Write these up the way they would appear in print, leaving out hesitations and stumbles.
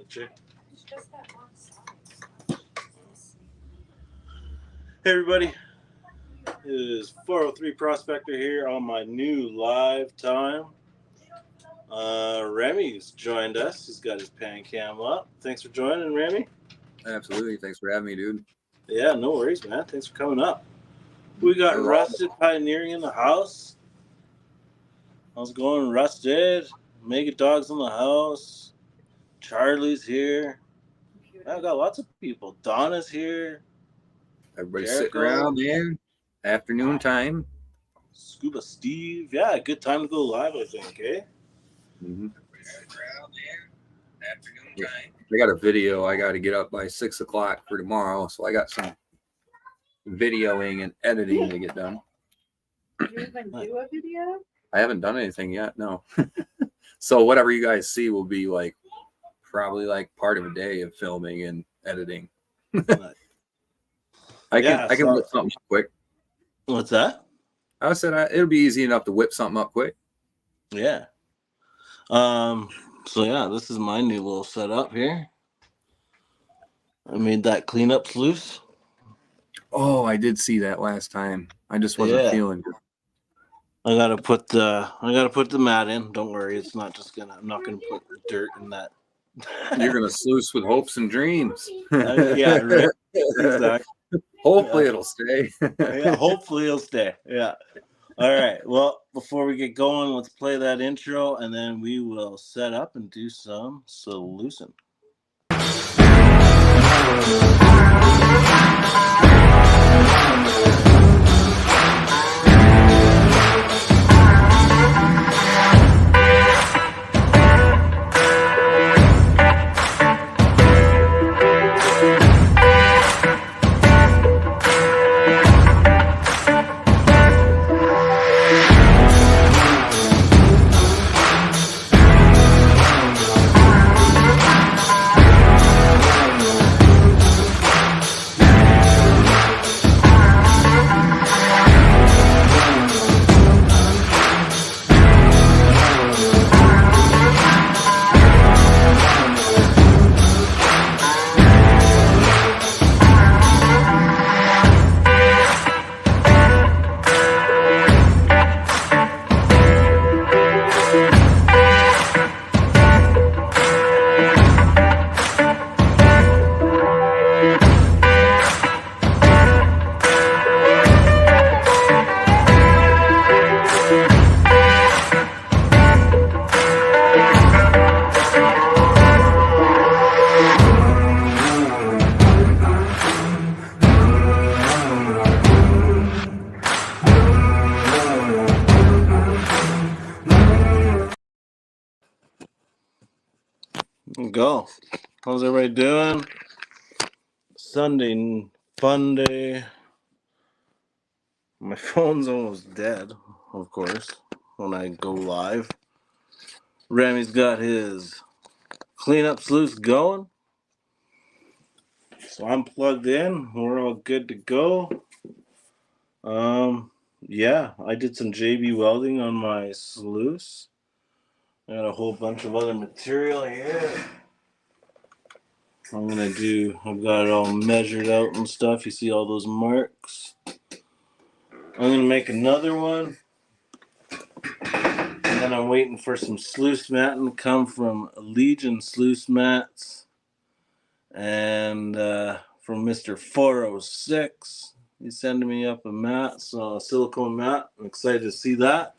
picture. It's just that one side. Hey everybody, it is 403 Prospector here on my new live time. Remy's joined us. He's got his pan cam up. Thanks for joining, Remy. Absolutely. Thanks for having me, dude. Yeah, no worries, man. Thanks for coming up. We got Rusted Pioneering in the house. How's it going, Rusted? Mega Dog's in the house. Charlie's here. I got lots of people. Donna's here. Everybody's sitting around, man. Afternoon time. Scuba Steve. Yeah, good time to go live, I think, eh? Mm-hmm. Afternoon time. I got a video I got to get up by 6 o'clock for tomorrow, so I got some videoing and editing to get done. Did you even do a video? I haven't done anything yet, no. So whatever you guys see will be like probably like part of a day of filming and editing. I can whip something up quick. What's that? I said it'll be easy enough to whip something up quick. Yeah. So yeah, this is my new little setup here. I made that cleanup sluice. Oh, I did see that last time. I just wasn't feeling good. I gotta put the mat in. Don't worry, it's not just I'm not gonna put dirt in that. You're gonna sluice with hopes and dreams. Yeah, right. Exactly. Hopefully it'll stay. Yeah, hopefully it'll stay. Yeah. All right. Well, before we get going, let's play that intro, and then we will set up and do some solution. Go. How's everybody doing? Sunday, Funday. My phone's almost dead, of course, when I go live. Remy's got his cleanup sluice going. So I'm plugged in. We're all good to go. Yeah, I did some JB welding on my sluice. I got a whole bunch of other material here. I've got it all measured out and stuff. You see all those marks. I'm gonna make another one. And then I'm waiting for some sluice matting to come from Legion Sluice Mats. And from Mr. 406. He's sending me up a mat, so a silicone mat. I'm excited to see that.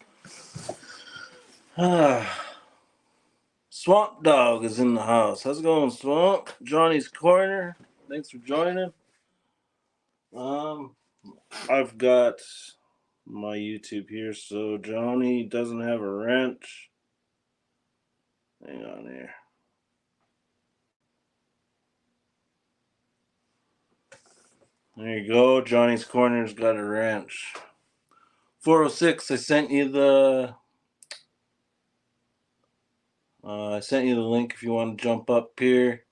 Swamp Dog is in the house. How's it going, Swamp? Johnny's Corner. Thanks for joining. I've got my YouTube here, so Johnny doesn't have a wrench. Hang on here. There you go. Johnny's Corner's got a wrench. 406, I sent you the link if you want to jump up here.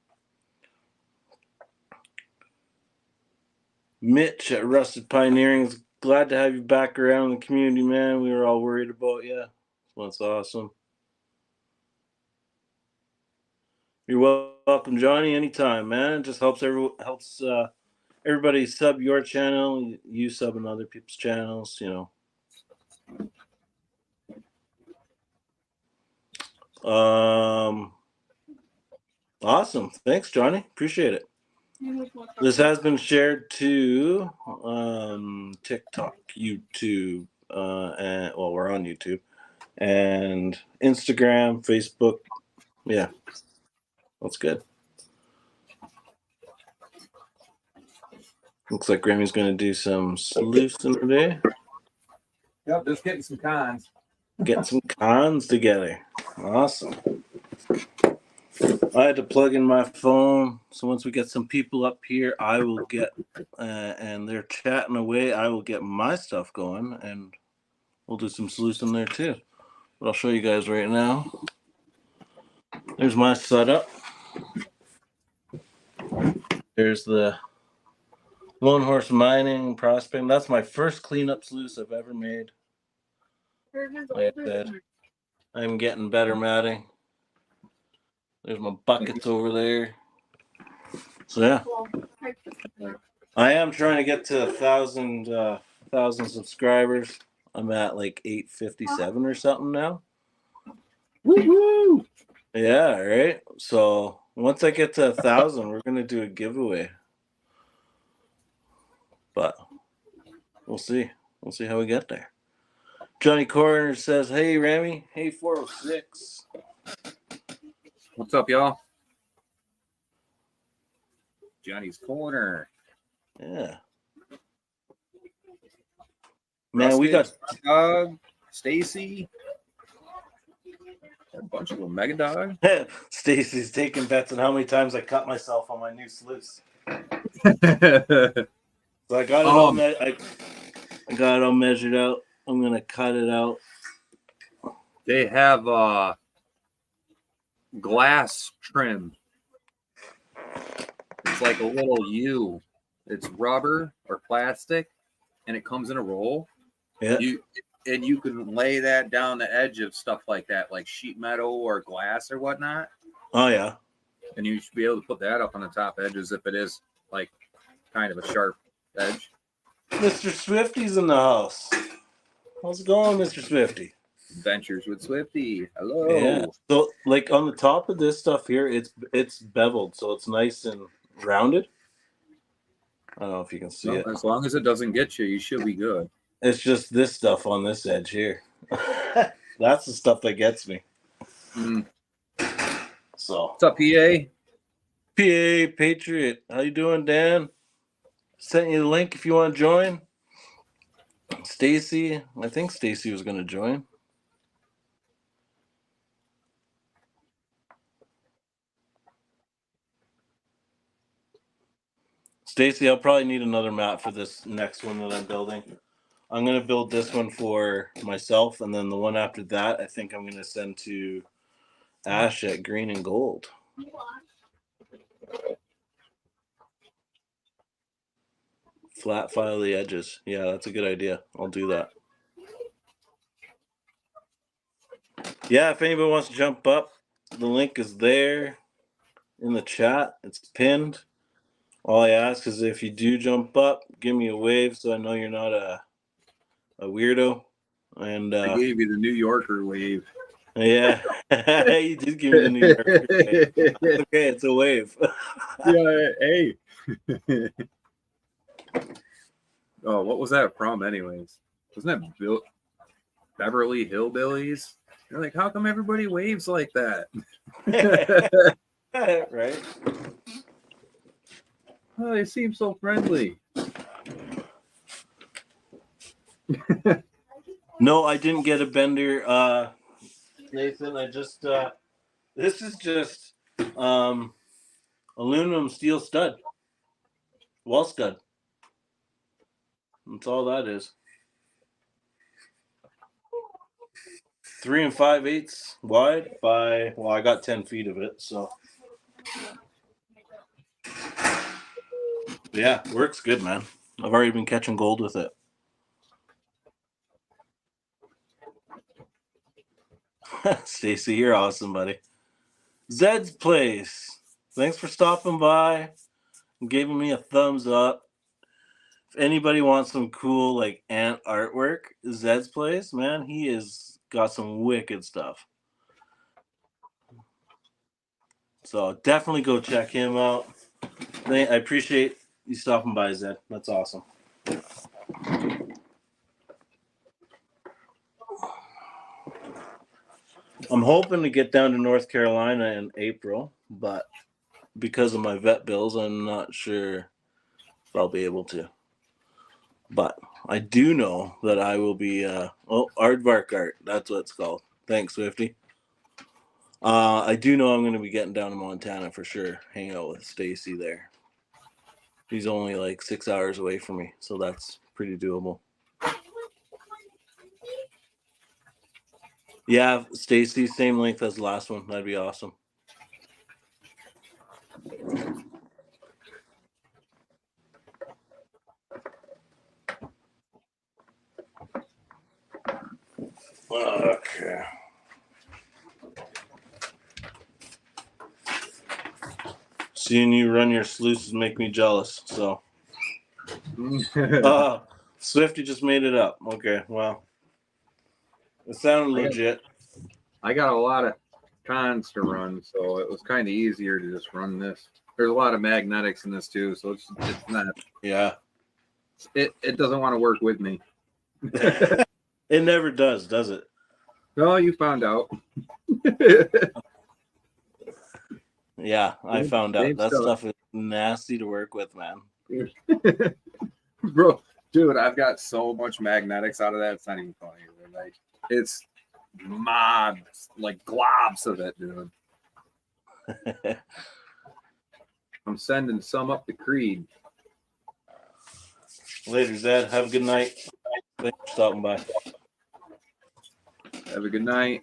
Mitch at Rusted Pioneering is glad to have you back around the community, man. We were all worried about you. That's awesome. You're welcome, Johnny. Anytime, man. It just helps everybody sub your channel. You sub on other people's channels. Awesome. Thanks, Johnny. Appreciate it. This has been shared to TikTok, YouTube, and we're on YouTube, and Instagram, Facebook. Yeah, that's good. Looks like Grammy's going to do some sluicing today. Yep, just getting some cons. Getting some cons together. Awesome. I had to plug in my phone, so once we get some people up here, I will get, and they're chatting away, I will get my stuff going, and we'll do some sluicing there too. But I'll show you guys right now. There's my setup. There's the Lone Horse Mining Prospecting. That's my first cleanup sluice I've ever made. Like I said, I'm getting better, Maddie. There's my buckets over there. So yeah, I am trying to get to 1,000 subscribers. I'm at like 857 or something now. Woo-hoo! Yeah, right. So once I get to 1,000, we're gonna do a giveaway. But we'll see. We'll see how we get there. Johnny Corner says, "Hey, Rami. Hey, 406. What's up, y'all? Johnny's Corner. Yeah. Man, we got Dog, Stacy. A bunch of them. Mega Dog. Stacy's taking bets on how many times I cut myself on my new sluice. So I got it all. I got it all measured out. I'm gonna cut it out. They have glass trim. It's like a little U. It's rubber or plastic, and it comes in a roll. Yeah. You can lay that down the edge of stuff like that, like sheet metal or glass or whatnot. Oh yeah. And you should be able to put that up on the top edges if it is like kind of a sharp edge. Mr. Swifty's in the house. How's it going, Mr. Swifty? Adventures with Swifty. Hello. Yeah. So like on the top of this stuff here, it's beveled, so it's nice and rounded. I don't know if you can see it. As long as it doesn't get you, you should be good. It's just this stuff on this edge here. That's the stuff that gets me. So what's up, PA? PA Patriot. How you doing, Dan? Sent you the link if you want to join. Stacy. I think Stacy was going to join. Stacy, I'll probably need another mat for this next one that I'm building. I'm going to build this one for myself, and then the one after that, I think I'm going to send to Ash at Green and Gold. Flat file the edges. Yeah, that's a good idea. I'll do that. Yeah, if anybody wants to jump up, the link is there in the chat. It's pinned. All I ask is if you do jump up, give me a wave so I know you're not a weirdo. And I gave you the New Yorker wave. Yeah, you did give me the New Yorker wave. It's okay, it's a wave. Yeah, hey. Oh, what was that from, anyways? Wasn't that Beverly Hillbillies? You're like, how come everybody waves like that? Right? Oh, they seem so friendly. No, I didn't get a bender, Nathan. I just this is just aluminum steel stud, wall stud. That's all that is. 3 5/8 wide by, well, I got 10 feet of it, so yeah, works good, man. I've already been catching gold with it. Stacy, you're awesome, buddy. Zed's Place. Thanks for stopping by and giving me a thumbs up. If anybody wants some cool like ant artwork, Zed's place, man, he is got some wicked stuff. So definitely go check him out. I appreciate you stopping by, Zed. That's awesome. I'm hoping to get down to North Carolina in April, but because of my vet bills, I'm not sure if I'll be able to. But I do know that I will be Aardvark Art. That's what it's called. Thanks, Swifty. I do know I'm going to be getting down to Montana for sure, hanging out with Stacy there. He's only like 6 hours away from me, so that's pretty doable. Yeah, Stacy, same length as the last one. That'd be awesome. Okay. Seeing you run your sluices make me jealous. So, Swifty just made it up. Okay, well, it sounded legit. I got a lot of cons to run, so it was kind of easier to just run this. There's a lot of magnetics in this too, so it's not. Yeah. It doesn't want to work with me. It never does it? Oh, you found out. Yeah, I found out. Same That stuff is nasty to work with, man. Bro, dude, I've got so much magnetics out of that. It's not even funny. Like, it's mobs, like globs of it, dude. I'm sending some up the Creed. Later, Zed. Have a good night. Thanks for stopping by. Have a good night.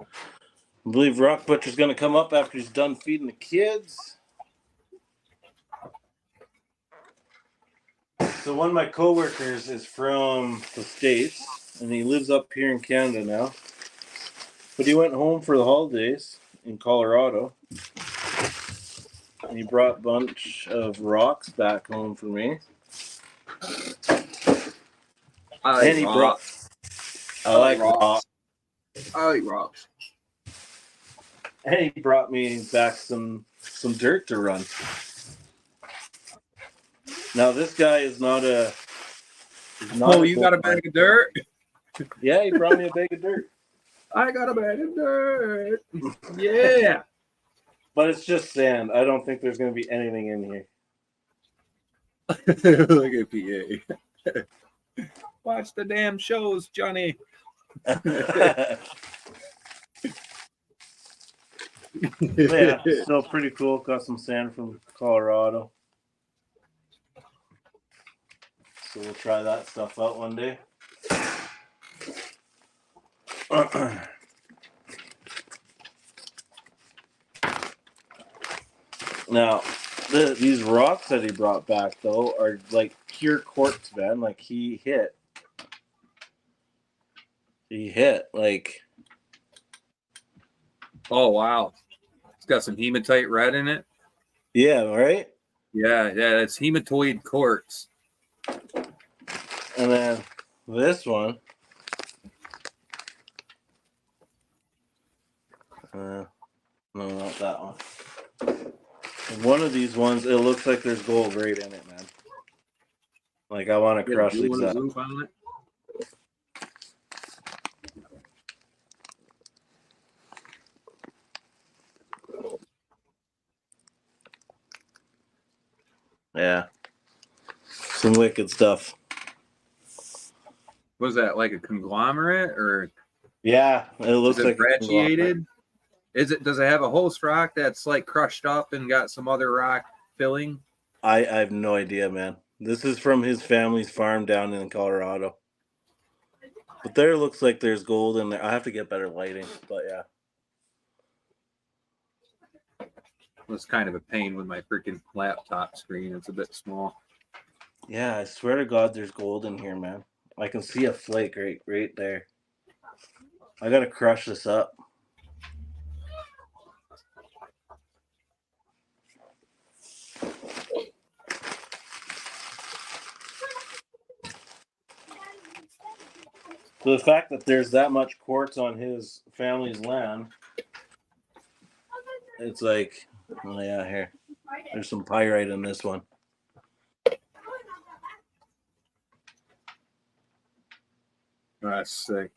I believe Rock Butcher's going to come up after he's done feeding the kids. So one of my coworkers is from the States, and he lives up here in Canada now. But he went home for the holidays in Colorado, and he brought a bunch of rocks back home for me. I like rocks. I like rocks. And he brought me back some dirt to run. Now this guy is not a. You got a bag of dirt? Yeah, he brought me a bag of dirt. I got a bag of dirt. Yeah. But it's just sand. I don't think there's going to be anything in here. Look at PA. Watch the damn shows, Johnny. Yeah, still pretty cool. Got some sand from Colorado. So we'll try that stuff out one day. Now, these rocks that he brought back, though, are like pure quartz, man. Like, he hit, like... Oh, wow. It's got some hematite red in it. Yeah, right? Yeah, it's hematoid quartz. And then this one... no, not that one. One of these ones, it looks like there's gold right in it, man. Like, I want to crush these up. Yeah. Some wicked stuff. Was that like a conglomerate or? Yeah, it looks like brecciated. Does it have a host rock that's like crushed up and got some other rock filling? I have no idea, man. This is from his family's farm down in Colorado. But there looks like there's gold in there. I have to get better lighting, but yeah. It was kind of a pain with my freaking laptop screen. It's a bit small. Yeah, I swear to God, there's gold in here, man. I can see a flake right there. I gotta crush this up. So the fact that there's that much quartz on his family's land, it's like, oh yeah, here. There's some pyrite in this one. That's sick.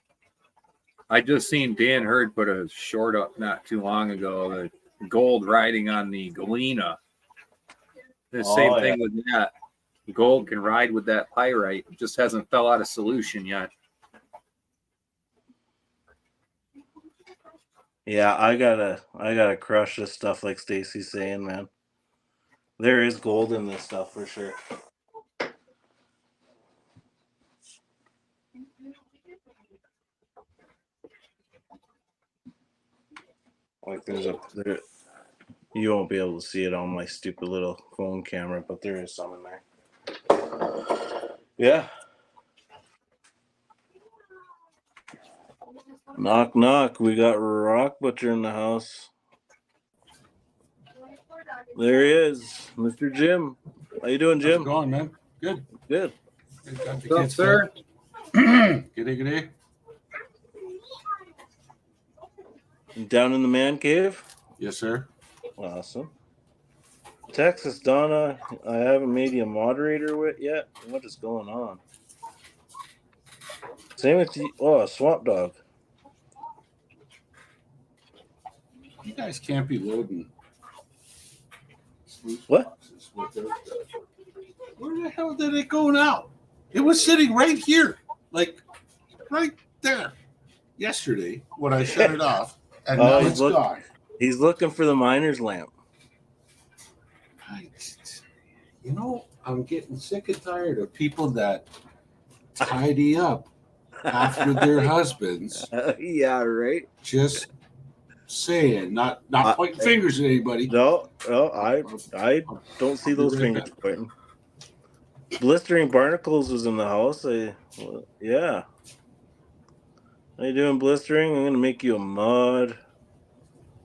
I just seen Dan Hurd put a short up not too long ago. The gold riding on the Galena. The same thing with that. Gold can ride with that pyrite. It just hasn't fell out of solution yet. Yeah, I gotta crush this stuff like Stacy's saying, man. There is gold in this stuff for sure. Like there, you won't be able to see it on my stupid little phone camera, but there is some in there. Yeah. Knock knock. We got Rock Butcher in the house. There he is, Mr. Jim. How you doing, Jim? How's it going, man? Good. Good. What's up, sir? G'day. Down in the man cave? Yes, sir. Awesome. Texas Donna, I haven't made you a moderator with yet. What is going on? Same with you. Oh, Swamp Dog. You guys can't be loading. What? Where the hell did it go now? It was sitting right here, like right there, yesterday when I shut it off, and now it's gone. He's looking for the miner's lamp. You know, I'm getting sick and tired of people that tidy up after their husbands. Yeah, right. Just saying, not pointing fingers at anybody. No, I don't see those fingers pointing. Blistering Barnacles was in the house. Yeah. How you doing, Blistering? I'm gonna make you a mod.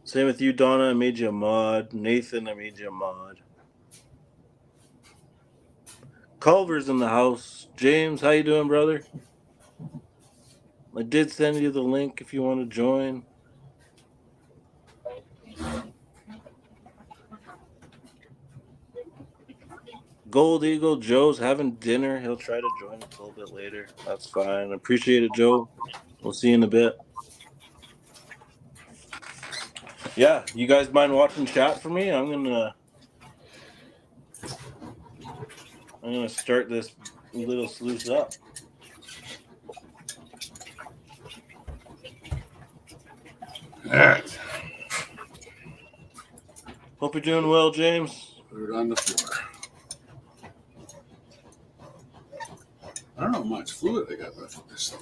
Same with you, Donna. I made you a mod. Nathan, I made you a mod. Culver's in the house. James, how you doing, brother? I did send you the link if you want to join. Gold Eagle Joe's having dinner. He'll try to join a little bit later. That's fine. Appreciate it, Joe. We'll see you in a bit. Yeah, you guys mind watching chat for me? I'm gonna start this little sluice up. All right. Hope you're doing well, James. Put it on the floor. I don't know how much fluid I got left with this thing.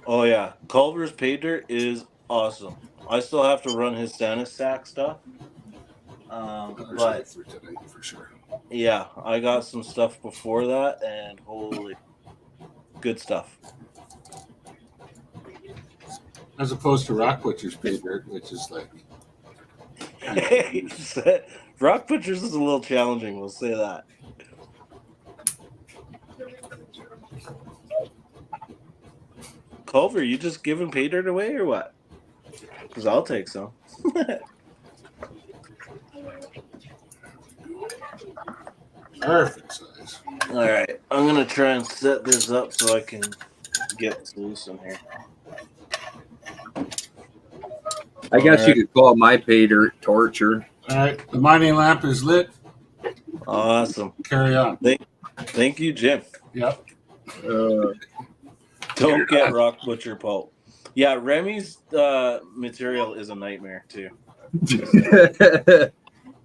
Oh yeah, Culver's pay dirt is awesome. I still have to run his Sanisac stuff, but for tonight for sure. Yeah, I got some stuff before that, and holy, good stuff. As opposed to Rock Butcher's pay dirt, which is like. Rock Butchers is a little challenging. We'll say that. Culver, you just giving pay dirt away or what? Because I'll take some. Perfect size. All right, I'm gonna try and set this up so I can get loose in here. I guess you could call my pay dirt torture. All right, the mining lamp is lit. Awesome. Carry on. Thank you, Jim. Yep. Don't get Rock Butcher pulp. Yeah, Remy's material is a nightmare too.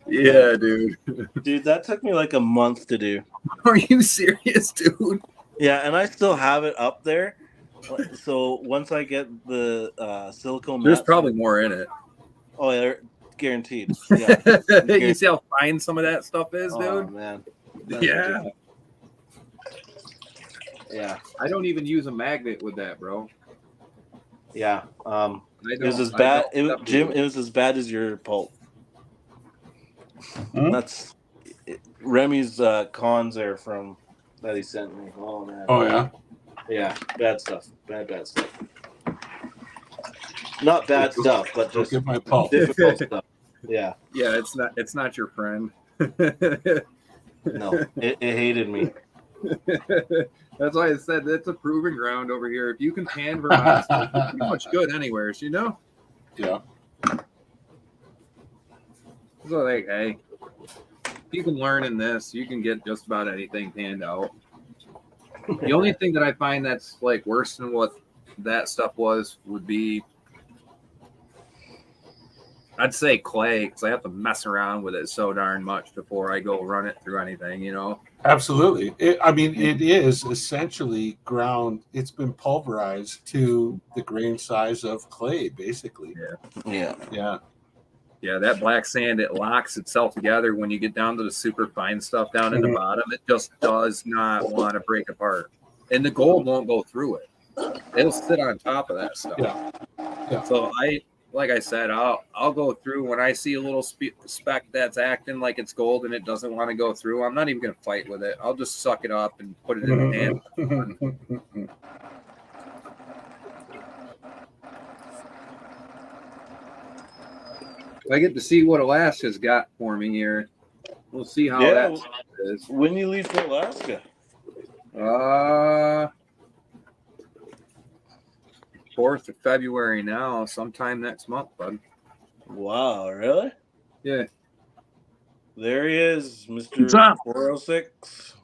Yeah, dude. Dude, that took me like a month to do. Are you serious, dude? Yeah, and I still have it up there. So once I get the silicone, There's probably more in it. Oh yeah, guaranteed. Yeah. You see how fine some of that stuff is, dude? Oh man. That's Yeah. ridiculous. Yeah. I don't even use a magnet with that, bro. Yeah. It was as bad. Jim, it was as bad as your pulp. Hmm? That's Remy's cons there from that he sent me. Oh man. Oh yeah. Yeah, bad stuff. Bad stuff. Not bad stuff, but Don't just get my pulp. difficult stuff. Yeah. Yeah, it's not your friend. No, it hated me. That's why I said that's a proving ground over here. If you can pan Vermont, you're pretty much good anywhere, you know? Yeah. So like, hey, if you can learn in this, you can get just about anything panned out. The only thing that I find that's like worse than what that stuff would be, I'd say clay, because I have to mess around with it so darn much before I go run it through anything, you know? Absolutely. It is essentially ground. It's been pulverized to the grain size of clay, basically. Yeah. Yeah. Yeah, that black sand, it locks itself together when you get down to the super fine stuff down in the bottom. It just does not want to break apart. And the gold won't go through it. It'll sit on top of that stuff. Yeah. So like I said, I'll go through when I see a little speck that's acting like it's gold and it doesn't want to go through. I'm not even going to fight with it. I'll just suck it up and put it in the hand. I get to see what Alaska's got for me here. We'll see how that is. When you leave for Alaska? 4th of February now, sometime next month, bud. Wow, really? Yeah. There he is, Mr. What's up? 406.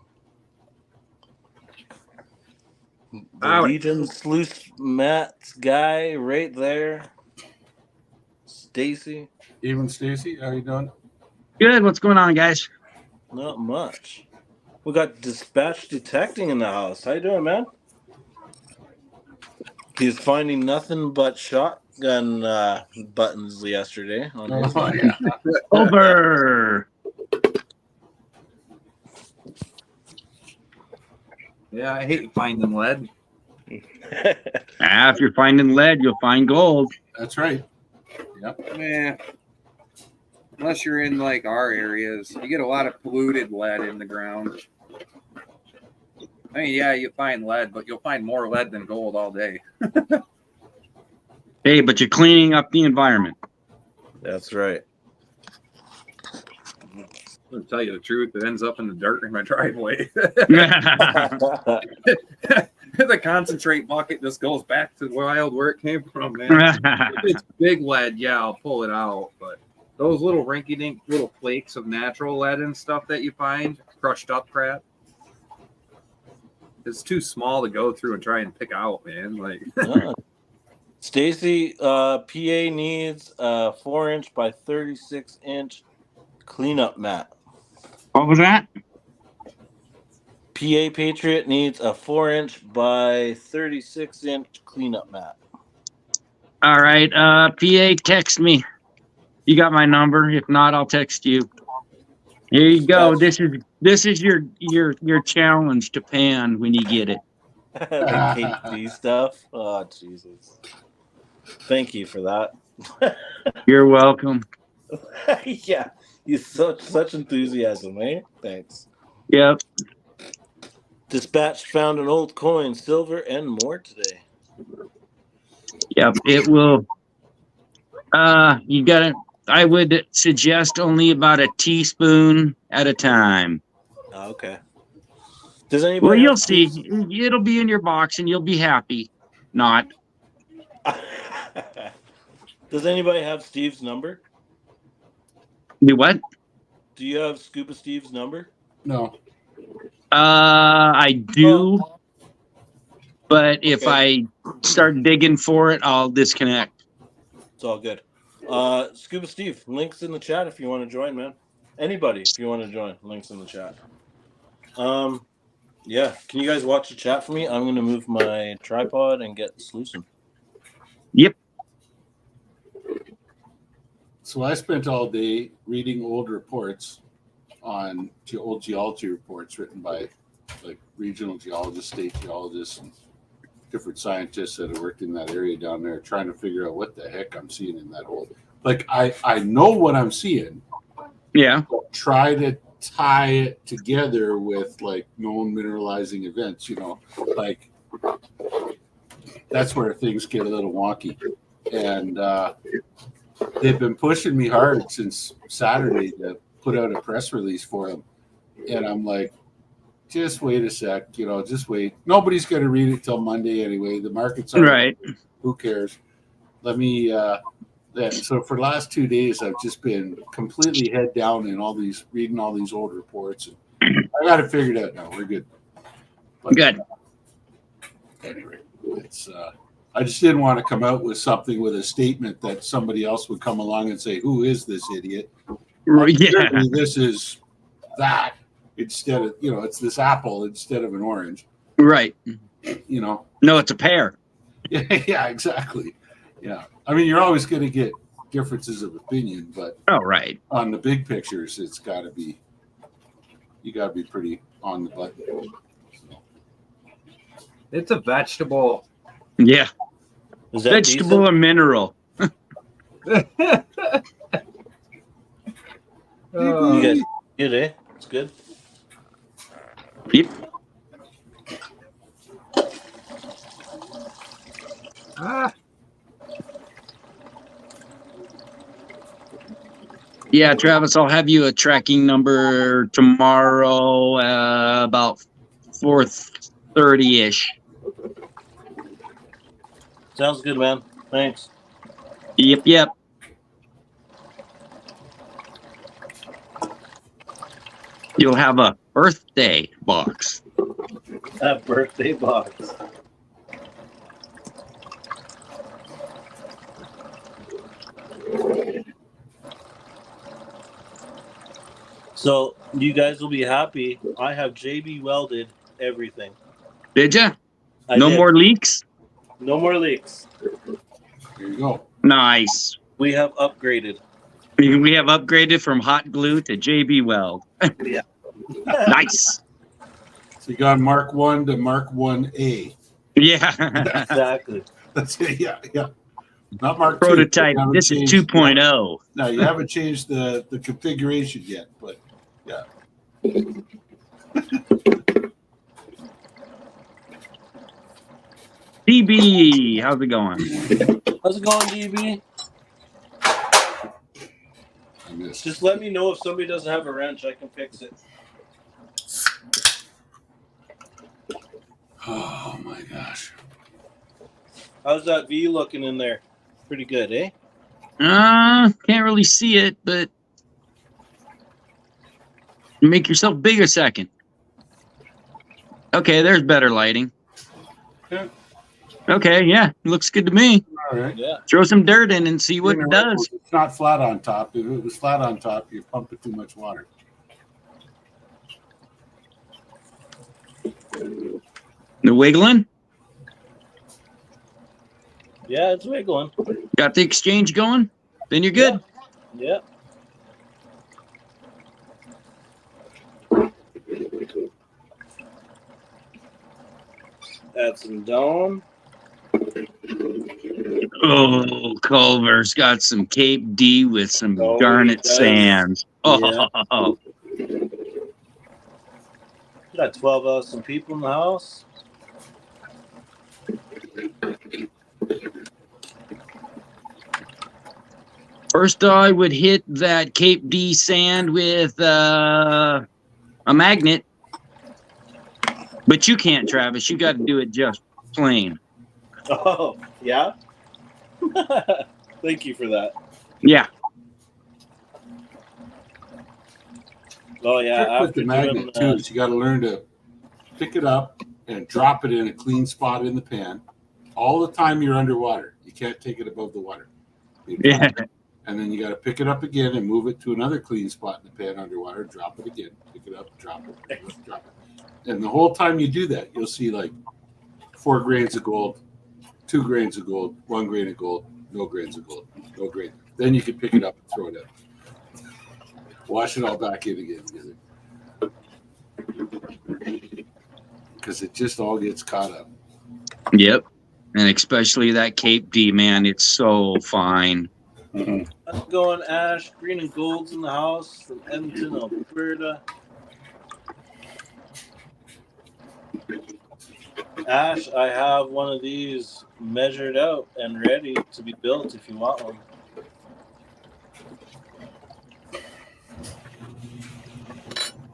The Howdy. Legion Sluice Matt's guy right there. Stacy. Even Stacy, how you doing? Good. What's going on, guys? Not much. We got Dispatch Detecting in the house. How you doing, man? He's finding nothing but shotgun buttons yesterday on his Oh, yeah. Over. Yeah, I hate finding lead. If you're finding lead, you'll find gold. That's right. Man, unless you're in like our areas, you get a lot of polluted lead in the ground. I mean, yeah, you find lead, but you'll find more lead than gold all day. Hey, but you're cleaning up the environment. That's right. To tell you the truth, it ends up in the dirt in my driveway. The concentrate bucket just goes back to wild where it came from, man. If it's big lead, yeah, I'll pull it out. But those little rinky-dink little flakes of natural lead and stuff that you find, crushed up crap, it's too small to go through and try and pick out, man. Like, Stacy, PA needs a 4-inch by 36-inch cleanup mat. What was that? PA Patriot needs a 4-inch by 36-inch cleanup mat. All right. PA, text me. You got my number. If not, I'll text you. Here you go. This is your challenge to pan when you get it. The KD stuff. Oh, Jesus. Thank you for that. You're welcome. Yeah. You such enthusiasm, eh? Thanks. Yep. Dispatch found an old coin, silver, and more today. Yep. It will. You gotta. I would suggest only about a teaspoon at a time. Oh, okay. Does anybody? Well, you'll see. It'll be in your box, and you'll be happy. Not. Does anybody have Steve's number? Do what? Do you have Scuba Steve's number? No. I do, but if I start digging for it, I'll disconnect. It's all good. Scuba Steve, links in the chat if you want to join, man. Anybody, if you want to join, links in the chat. Yeah. Can you guys watch the chat for me? I'm going to move my tripod and get sluicing. Yep. So I spent all day reading old reports on old geology reports written by like regional geologists, state geologists, and different scientists that have worked in that area down there, trying to figure out what the heck I'm seeing in that hole. Like I know what I'm seeing. Yeah. But try to tie it together with like known mineralizing events. You know, like that's where things get a little wonky. And they've been pushing me hard since Saturday to put out a press release for them. And I'm like, just wait a sec, just wait. Nobody's going to read it till Monday anyway. The market's already, Right. who cares? Let me, so for the last 2 days, I've just been completely head down in reading all these old reports. And I got it figured out now. We're good. But, Good. Anyway, it's, I just didn't want to come out with something with a statement that somebody else would come along and say, who is this idiot? Yeah. Apparently this is that instead of, it's this apple instead of an orange, Right. No, it's a pear. Yeah, exactly. Yeah. I mean, you're always going to get differences of opinion, but Oh, right. on the big pictures, you got to be pretty on the button. It's a vegetable. Yeah. Is that Vegetable decent? and mineral. You guys good, eh? It's good. Yep. Yeah, Travis, I'll have you a tracking number tomorrow, about 4:30-ish. Sounds good, man. Thanks. Yep. You'll have a birthday box. A birthday box. So you guys will be happy. I have JB welded everything. Did ya? I No did. more leaks? No more leaks. There you go. Nice. We have upgraded. We have upgraded from hot glue to JB Weld. Yeah. Nice. So you got Mark 1 to Mark 1A. Yeah. Exactly. That's it. Yeah. Not Mark 2. Prototype. You haven't This is changed- 2.0. No, you haven't changed the configuration yet, but yeah. DB, how's it going? How's it going, DB? I missed. Just let me know if somebody doesn't have a wrench. I can fix it. Oh my gosh. How's that V looking in there? Pretty good, eh? Can't really see it, but make yourself big a second. Okay, there's better lighting. Yeah. Okay, yeah, looks good to me. All right. Yeah. Throw some dirt in and see what it does. It's not flat on top. If it was flat on top, you're pumping too much water. The wiggling? Yeah, it's wiggling. Got the exchange going? Then you're good. Yeah. Add some down. Oh, Culver's got some Cape D with some Oh, garnet he does. sands. Yeah. Oh, Got 12 of some people in the house. First, I would hit that Cape D sand with a magnet. But you can't, Travis. You got to do it just plain. Oh, yeah? Thank you for that. Yeah. Oh, yeah. Trick with After the magnet doing, too is you got to learn to pick it up and drop it in a clean spot in the pan all the time you're underwater. You can't take it above the water. You drop Yeah. it, and then you got to pick it up again and move it to another clean spot in the pan underwater. Drop it again. Pick it up. Drop it. Pick it up, drop it. And the whole time you do that, you'll see like 4 grains of gold, 2 grains of gold, 1 grain of gold, no grains of gold, no grain. Then you can pick it up and throw it out. Wash it all back in again. Because it just all gets caught up. Yep. And especially that Cape D, man, it's so fine. How's it going, Ash? Green and Gold's in the house from Edmonton, Alberta. Ash, I have one of these measured out and ready to be built if you want one.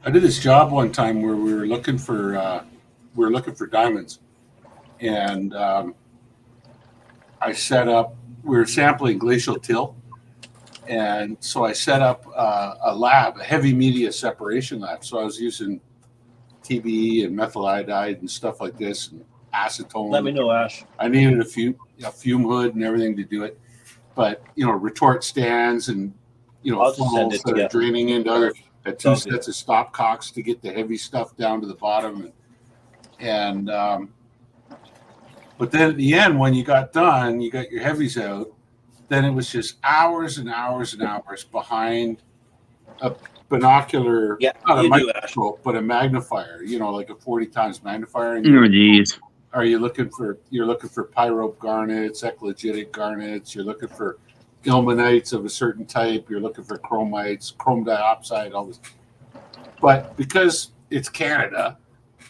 I did this job one time where we were looking for diamonds, and I set up. We were sampling glacial till, and so I set up a lab, a heavy media separation lab. So I was using TBE and methyl iodide and stuff like this, and acetone. Let me know, Ash. I needed a fume hood and everything to do it, but retort stands and I'll just send funnels it that are together. draining into other. Had two Sounds good. sets of stop cocks to get the heavy stuff down to the bottom, and but then at the end, when you got done, you got your heavies out. Then it was just hours and hours and hours behind a binocular, Yeah, not a you do, Ash. microscope, but a magnifier. Like a 40 times magnifier. And Oh, geez. you're looking for pyrope garnets, eclogitic garnets. You're looking for ilmenites of a certain type. You're looking for chromites, chrome diopside, all this. But because it's Canada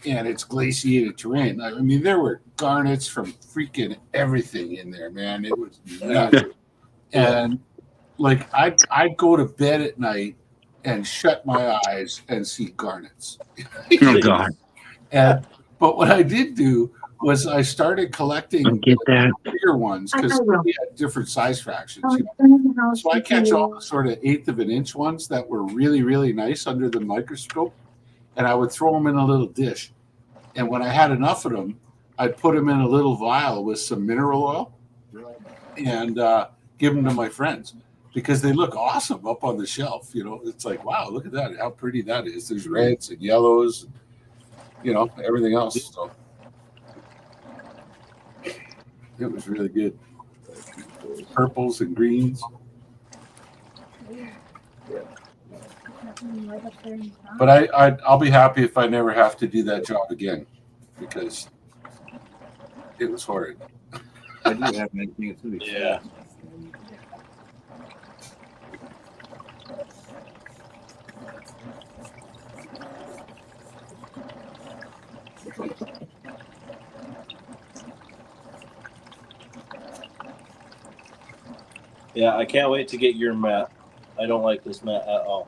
and it's glaciated terrain, I mean, there were garnets from freaking everything in there, man. It was nuts. And like I'd go to bed at night and shut my eyes and see garnets. Oh, God. But what I did do was I started collecting I get that. bigger ones because we had different size fractions. So I catch all the sort of 1/8 of an inch ones that were really, really nice under the microscope, and I would throw them in a little dish. And when I had enough of them, I'd put them in a little vial with some mineral oil and give them to my friends because they look awesome up on the shelf. It's like, wow, look at that, how pretty that is. There's reds and yellows, and, everything else. So it was really good. Purples and greens. But I'll be happy if I never have to do that job again because it was horrid. I do have anything too. Yeah. Yeah, I can't wait to get your mat. I don't like this mat at all.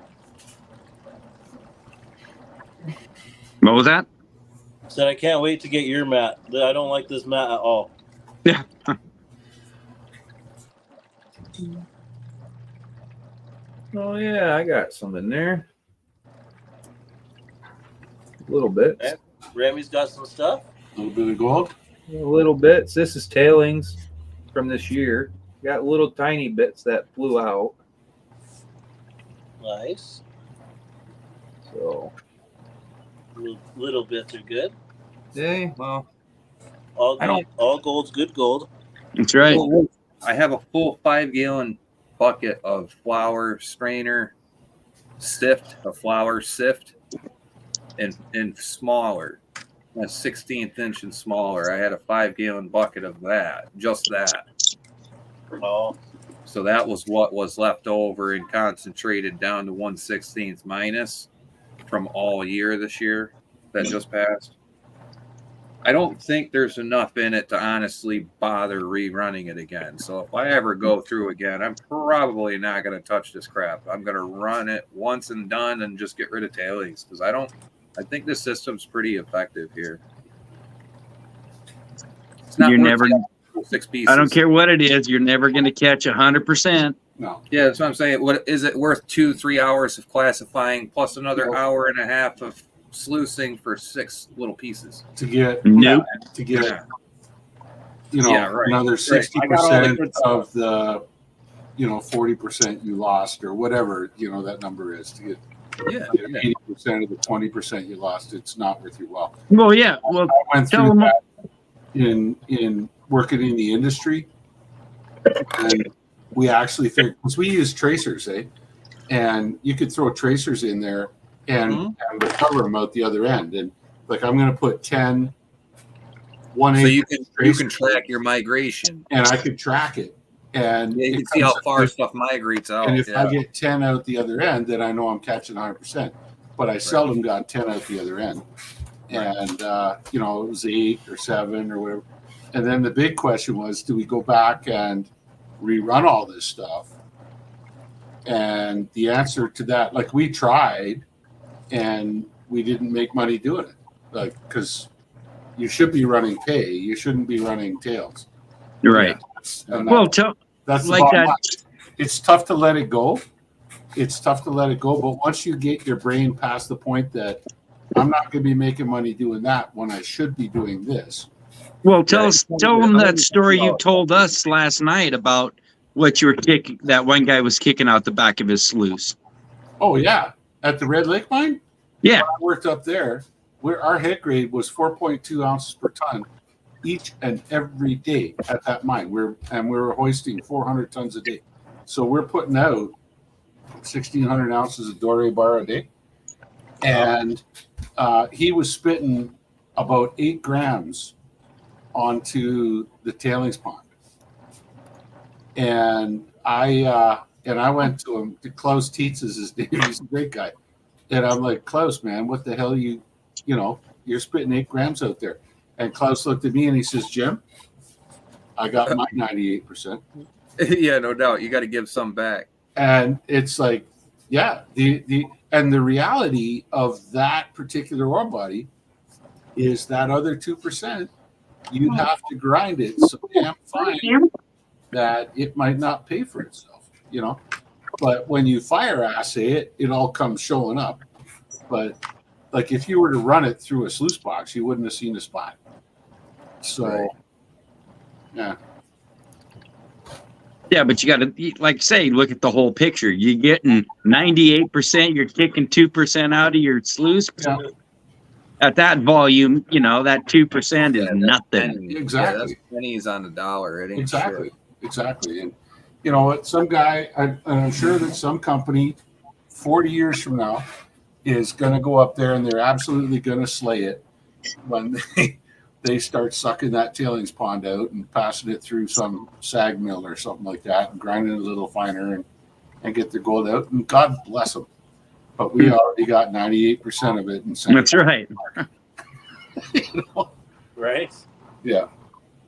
What was that? Said I can't wait to get your mat. I don't like this mat at all. Yeah. Oh yeah, I got some in there. A little bit. Okay. Remy's got some stuff. A little bit of gold. Little bits. This is tailings from this year. Got little tiny bits that flew out. Nice. So Little bits are good. yeah, well, All gold's good gold. That's right. I have a full 5-gallon bucket of flour strainer sift, a flour sift, and smaller, a 16th inch and smaller. I had a 5-gallon bucket of that, just that. Oh, So that was what was left over and concentrated down to 1/16 minus from all year this year that just passed. I don't think there's enough in it to honestly bother rerunning it again. So if I ever go through again, I'm probably not going to touch this crap. I'm going to run it once and done and just get rid of tailings because I think this system's pretty effective here. It's not You're worth never. 6 pieces. I don't care what it is. You're never going to catch 100%. No. Yeah, that's what I'm saying. What is it worth? 2-3 hours of classifying plus another hour and a half of sluicing for 6 little pieces? To get Nope. Yeah. Right. Another Right. 60% good of the 40% you lost or whatever that number is to get Yeah. 80% of the 20% you lost. It's not worth your while. Well, yeah. Well, I went tell through them. that in working in the industry, and we actually figured because we use tracers, and you could throw tracers in there and recover them out the other end. And like I'm going to put 10 1/8 So you can track your migration. and I could track it. And Yeah, you it can see how comes- far stuff migrates out. And if yeah. I get 10 out the other end, then I know I'm catching 100%. But I seldom got 10 out the other end. and you know, it was 8 or 7 or whatever. And then the big question was, do we go back and rerun all this stuff? And the answer to that, like, we tried, and we didn't make money doing it, like, because you should be running pay, you shouldn't be running tails. Right. And Well, that's the like bottom that. line. It's tough to let it go. It's tough to let it go, but once you get your brain past the point that I'm not going to be making money doing that when I should be doing this. Well, tell them that story you told us last night about what you were kicking. That one guy was kicking out the back of his sluice. Oh yeah, at the Red Lake mine. Yeah, when I worked up there, where our head grade was 4.2 ounces per ton each and every day at that mine. We were hoisting 400 tons a day, so we're putting out 1,600 ounces of doré bar a day, and he was spitting about 8 grams onto the tailings pond. And I went to him. Klaus Tietz is his name. He's a great guy. And I'm like, Klaus, man, what the hell you know, you're spitting 8 grams out there. And Klaus looked at me and he says, Jim, I got my 98%. Yeah, no doubt. You got to give some back. And it's like, yeah, the reality of that particular ore body is that other 2%, you'd have to grind it so damn fine that it might not pay for itself, you know. But when you fire assay it, it all comes showing up. But like if you were to run it through a sluice box, you wouldn't have seen a spot. So, right. Yeah. Yeah, but you got to, like, say, look at the whole picture. You're getting 98%. You're kicking 2% out of your sluice. Yeah. At that volume, you know, that 2% is Yeah, nothing. Exactly. Yeah, that's pennies on the dollar. It ain't Exactly. shit. Exactly. And you know what? Some guy, I'm sure that some company 40 years from now is going to go up there and they're absolutely going to slay it when they start sucking that tailings pond out and passing it through some sag mill or something like that and grinding it a little finer and get their gold out. And God bless them. But we already got 98% of it. And That's right. You know? Right. Yeah.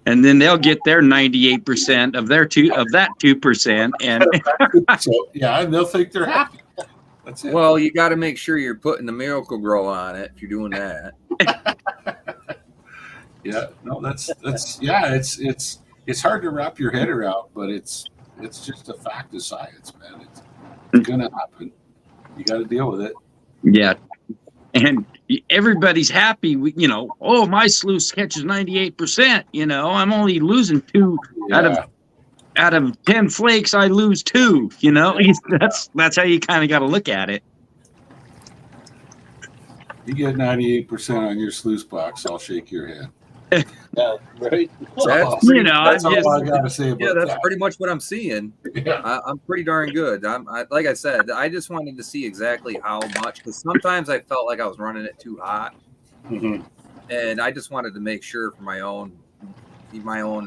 And then they'll get their 98% of that 2%, and So yeah, and they'll think they're happy. That's it. Well, you got to make sure you're putting the Miracle Grow on it if you're doing that. Yeah, no, that's yeah, it's hard to wrap your head around, but it's just a fact of science, man. It's gonna happen. You got to deal with it. yeah, and everybody's happy. You know, oh, my sluice catches 98%. You know, I'm only losing 2 out of 10 flakes. I lose 2. You know, that's how you kind of got to look at it. You get 98% on your sluice box, I'll shake your hand. Yeah, right. That's You know, That's just- all I got to say about Yeah, that's that. pretty much what I'm seeing. Yeah. I'm pretty darn good. Like I said, I just wanted to see exactly how much, because sometimes I felt like I was running it too hot, Mhm. and I just wanted to make sure for my own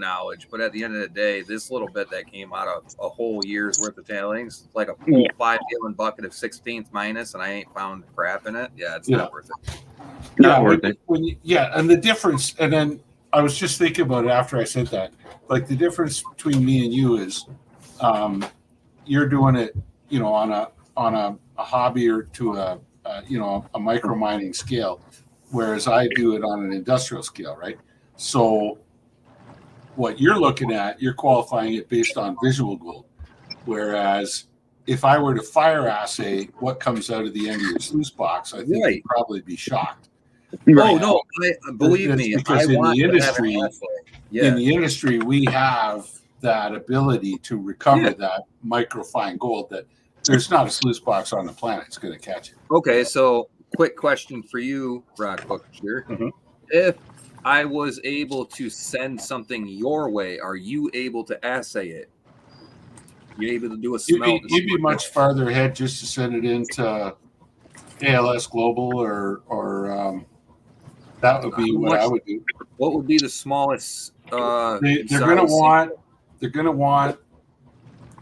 knowledge. But at the end of the day, this little bit that came out of a whole year's worth of tailings, like a full 5-gallon bucket of 16th minus, and I ain't found crap in it. Yeah, it's not worth it. Not worth it. And the difference, and then I was just thinking about it after I said that. Like the difference between me and you is, you're doing it, you know, on a hobby or to a micro mining scale, whereas I do it on an industrial scale, right? So what you're looking at, you're qualifying it based on visual gold, whereas if I were to fire assay what comes out of the end of your sluice box, I think you'd probably be shocked. Oh no! Believe It's me, because I in want the to have industry, an assay. Yeah, in the industry, we have that ability to recover that microfine gold that there's not a sluice box on the planet that's going to catch it. Okay, so quick question for you, Rock Butcher. Mhm. If I was able to send something your way, are you able to assay it? You able to do a smell? You'd be much farther ahead just to send it into ALS Global or that would be what I would do. What would be the smallest? They're gonna want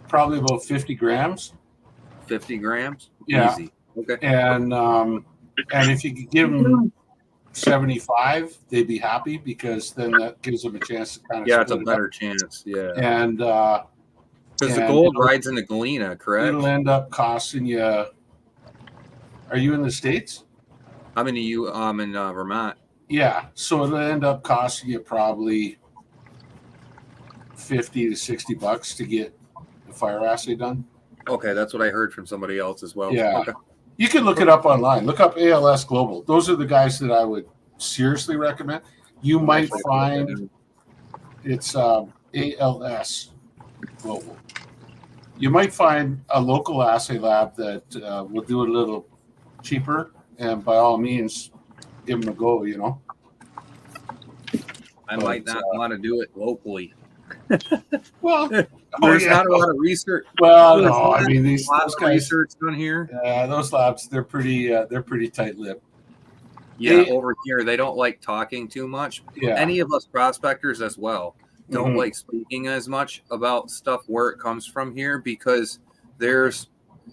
probably about 50 grams. 50 grams. Yeah. Easy. Okay. And if you could give them 75, they'd be happy because then that gives them a chance to kind of Yeah, it's a split it up. better chance. Yeah. And Because the and gold rides in the Galena, correct? it'll end up costing you. Are you in the States? I'm in Vermont. Yeah, so it'll end up costing you probably 50 to 60 bucks to get the fire assay done. Okay, that's what I heard from somebody else as well. Yeah. Okay. You can look it up online. Look up ALS Global. Those are the guys that I would seriously recommend. You might find it's ALS Global. You might find a local assay lab that will do it a little cheaper, and by all means, give them a go. You know. I might not want to do it locally. Well, There's not a lot of research. Well, There's no, I not mean a these lot those of guys. research done here. Those labs, they're pretty tight-lipped. Yeah, They- over here they don't like talking too much. Yeah. Any of us prospectors as well don't Mhm. like speaking as much about stuff where it comes from here because there's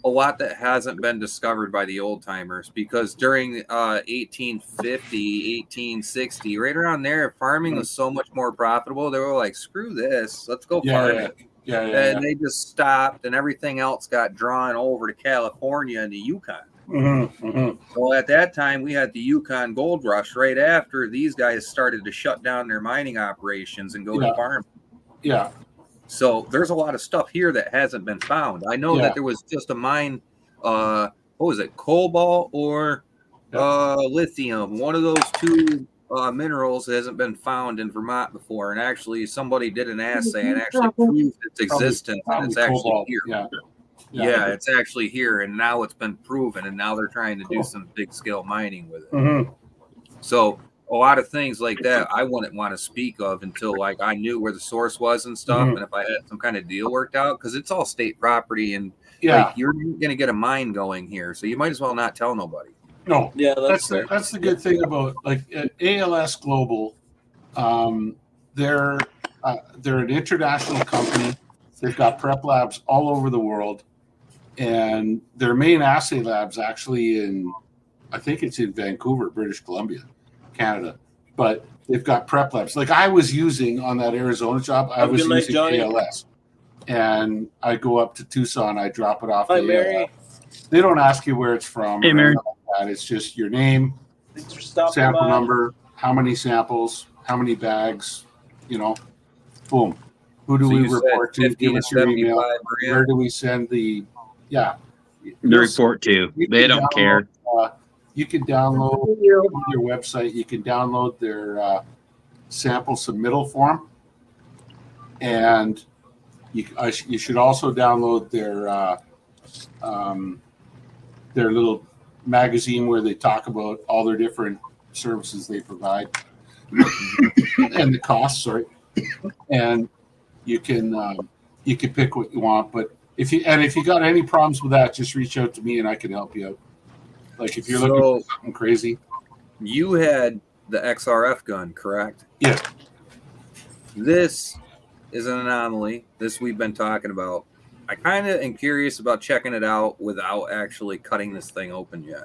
a lot that hasn't been discovered by the old timers because during 1850, 1860, right around there, farming was so much more profitable. They were like, screw this, let's go farming. Yeah. And they just stopped and everything else got drawn over to California and the Yukon. So at that time, we had the Yukon gold rush right after these guys started to shut down their mining operations and go to farm. Yeah. So there's a lot of stuff here that hasn't been found. I know that there was just a mine, what was it, cobalt or lithium? One of those two minerals hasn't been found in Vermont before. And actually somebody did an assay and actually proved its existence and it's actually cobalt, here. Yeah. It's actually here, and now it's been proven, and now they're trying to do some big scale mining with it. Mhm. So a lot of things like that I wouldn't want to speak of until like I knew where the source was and stuff, and if I had some kind of deal worked out, because it's all state property, and like you're going to get a mine going here, so you might as well not tell nobody. No. Yeah, That's the good thing about like at ALS Global. They're an international company. They've got prep labs all over the world. And their main assay lab's actually I think it's in Vancouver, British Columbia, Canada. But they've got prep labs. Like I was using on that Arizona job, I was using ALS. And I go up to Tucson, I drop it off. Hi, Mary. They don't ask you where it's from. Hey, Mary. Like it's just your name, Thanks for stopping sample by. number, how many samples, how many bags, boom. Who do So we you said report to? 50 Give to us your email. 75 grand? Where do we send the The report to. You They can don't care. You can download their website. You can download their sample submittal form, and you should also download their little magazine where they talk about all their different services they provide and the costs. Sorry, and you can pick what you want, but. If you got any problems with that, just reach out to me and I can help you out. Like if you're looking for something crazy. You had the XRF gun, correct? Yeah. This is an anomaly. This we've been talking about. I kind of am curious about checking it out without actually cutting this thing open yet.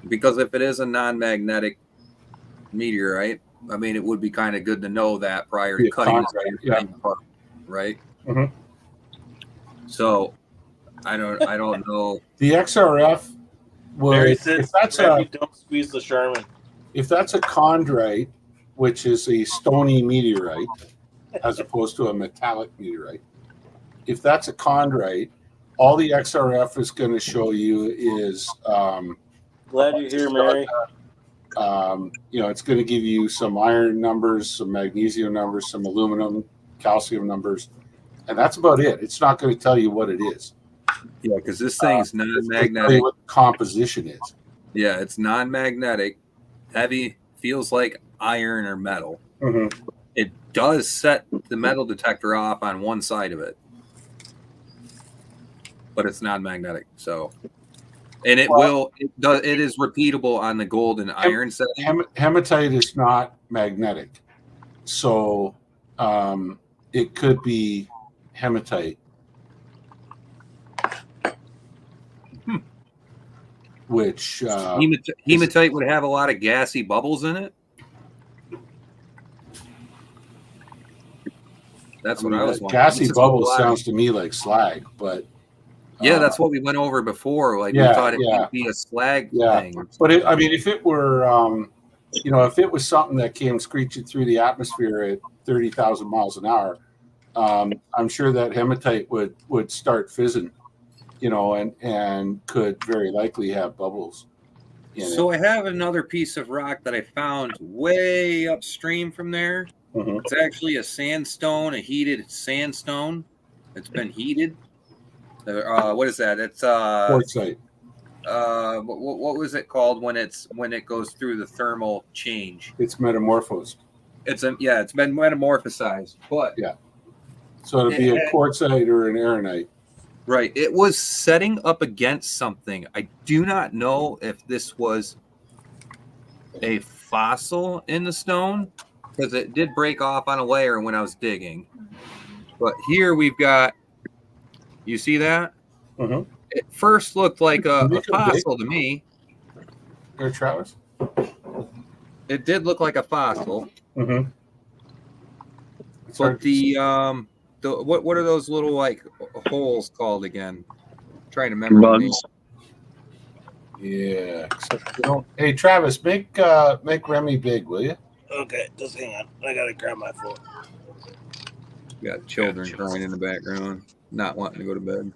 Because if it is a non-magnetic meteorite, I mean, it would be kind of good to know that prior to cutting this thing apart, right? So, I don't know. The XRF Mary would, said, if that's don't squeeze the Charmin. if that's a chondrite, which is a stony meteorite, as opposed to a metallic meteorite. If that's a chondrite, all the XRF is going to show you is Glad you're here, Mary. It's going to give you some iron numbers, some magnesium numbers, some aluminum, calcium numbers. And that's about it. It's not going to tell you what it is. Yeah, because this thing's non-magnetic. Tell you what the composition is. Yeah, it's non-magnetic, heavy, feels like iron or metal. It does set the metal detector off on one side of it, but it's non-magnetic. So, and it is repeatable on the gold and iron setting. Hematite is not magnetic, so it could be hematite. which Hematite would have a lot of gassy bubbles in it. That's what I was wondering. gassy bubbles sounds to me like slag, but yeah, that's what we went over before. Like we thought it might be a slag thing. But I mean, if it were, if it was something that came screeching through the atmosphere at 30,000 miles an hour, I'm sure that hematite would start fizzing, and could very likely have bubbles. So I have another piece of rock that I found way upstream from there. Mm-hmm. It's actually a sandstone, a heated sandstone. It's been heated. What is that? It's quartzite. What was it called when it goes through the thermal change? It's metamorphosed. It's been metamorphosized, but yeah. So it'd be a quartzite or an arenite. Right. It was setting up against something. I do not know if this was a fossil in the stone, because it did break off on a layer when I was digging. But here we've got, you see that? Mm-hmm. It first looked like a fossil to me. Here, Travis? It did look like a fossil. Mm-hmm. But what are those little like holes called again? I'm trying to remember. Bugs. Yeah. Hey, Travis, make Remy big, will you? Okay, just hang on. I gotta grab my phone. Got children crying in the background, not wanting to go to bed.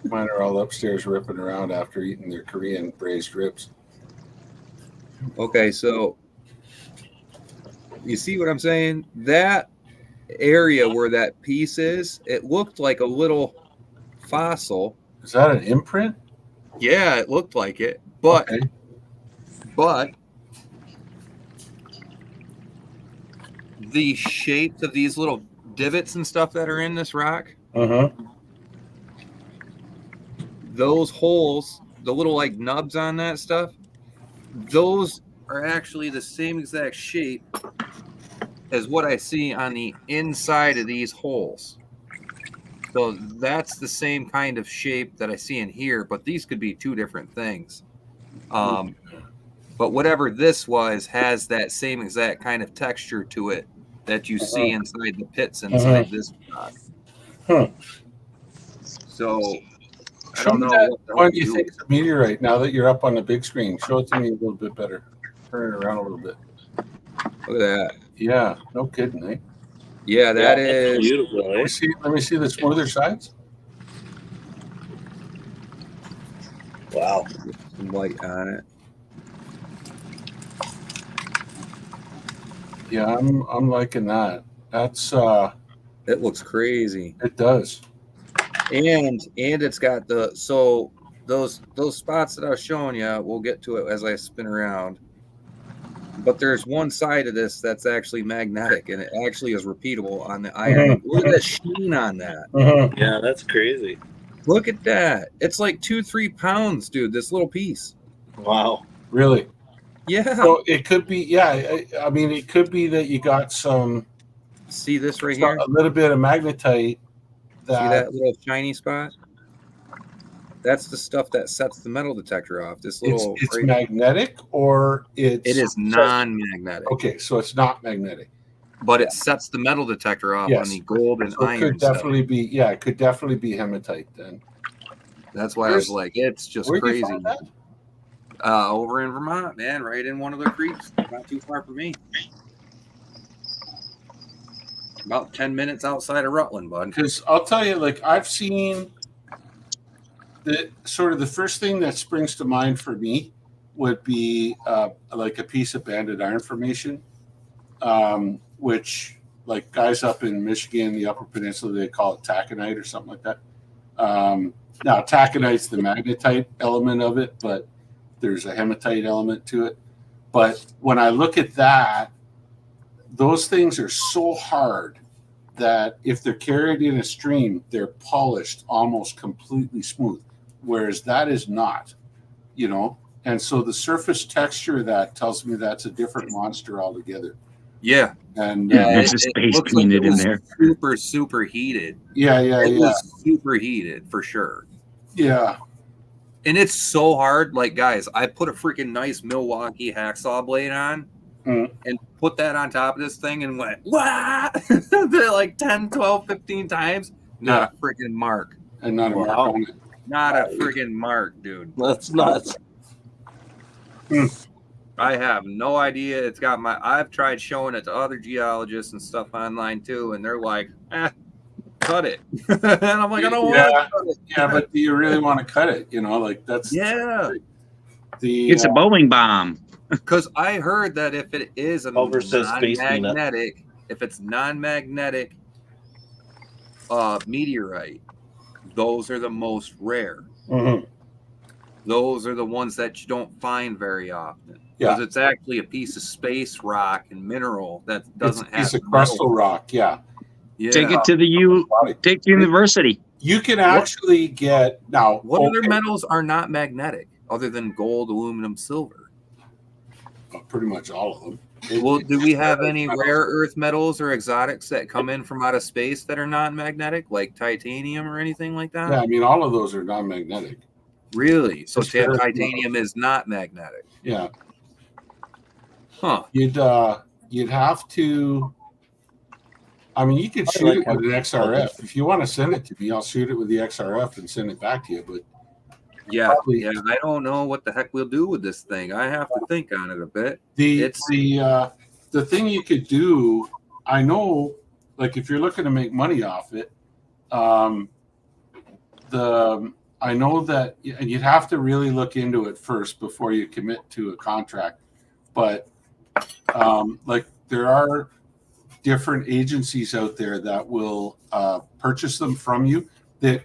Mine are all upstairs ripping around after eating their Korean braised ribs. Okay, so you see what I'm saying? That area where that piece is, it looked like a little fossil. Is that an imprint? Yeah, it looked like it. But the shapes of these little divots and stuff that are in this rock, those holes, the little like nubs on that stuff, those are actually the same exact shape as what I see on the inside of these holes. So that's the same kind of shape that I see in here, but these could be two different things. But whatever this was has that same exact kind of texture to it that you see inside the pits inside this rock. So I don't know what do you think it's a meteorite now that you're up on the big screen. Show it to me a little bit better. Turn it around a little bit. Look at that. Yeah, no kidding, eh? Yeah, that is beautiful. Eh? Let me see the smoother sides. Wow. some light on it. Yeah, I'm liking that. That's It looks crazy. it does. And it's got those spots that I was showing you, we'll get to it as I spin around. But there's one side of this that's actually magnetic, and it actually is repeatable on the iron. Look at the sheen on that. Yeah, that's crazy. Look at that. It's like 2-3 pounds, dude, this little piece. Wow. Really? Yeah. So it could be, yeah. I mean, it could be that you got some. See this right here? A little bit of magnetite. See that little shiny spot? That's the stuff that sets the metal detector off. This little. It's magnetic, or it is non-magnetic. Okay, so it's not magnetic, but it sets the metal detector off on the gold and iron. It could definitely be. Yeah, it could definitely be hematite then. That's why I was like, it's just crazy. You find that? Over in Vermont, man, right in one of their creeks, not too far from me. About 10 minutes outside of Rutland, bud. Because I'll tell you, like, I've seen the sort of the first thing that springs to mind for me would be like a piece of banded iron formation, which like guys up in Michigan, the Upper Peninsula, they call it taconite or something like that. Now, taconite's the magnetite element of it, but there's a hematite element to it. But when I look at that, those things are so hard that if they're carried in a stream, they're polished almost completely smooth, whereas that is not, you know. And so the surface texture of that tells me that's a different monster altogether. Yeah. And there's a space painted in there. Super heated. Yeah. It was super heated for sure. Yeah. And it's so hard. Like, guys, I put a freaking nice Milwaukee hacksaw blade on and put that on top of this thing and went, wah! like 10, 12, 15 times. Not a freaking mark. And not a mark Wow. on it. Not a freaking mark, dude. That's nuts. I have no idea. It's got I've tried showing it to other geologists and stuff online too, and they're like, cut it. And I'm like, I don't want to cut it. Yeah, but do you really want to cut it? You know, like that's It's a bowling bomb. Because I heard that if it is a Culver says space peanut. non-magnetic, if it's non-magnetic meteorite, those are the most rare. Mm-hmm. Those are the ones that you don't find very often. Because it's actually a piece of space rock and mineral that doesn't have. It's a crustal rock. Yeah. Take it to the university. You can actually get now. What other metals are not magnetic other than gold, aluminum, silver? Pretty much all of them. Well, do we have any rare earth metals or exotics that come in from out of space that are non-magnetic, like titanium or anything like that? Yeah, I mean, all of those are non-magnetic. Really? So titanium is not magnetic? Yeah. Huh. You'd have to. I mean, you could shoot it with an XRF. If you want to send it to me, I'll shoot it with the XRF and send it back to you. But yeah, I don't know what the heck we'll do with this thing. I have to think on it a bit. The thing you could do, I know, like if you're looking to make money off it, I know that you'd have to really look into it first before you commit to a contract. But like there are different agencies out there that will purchase them from you. They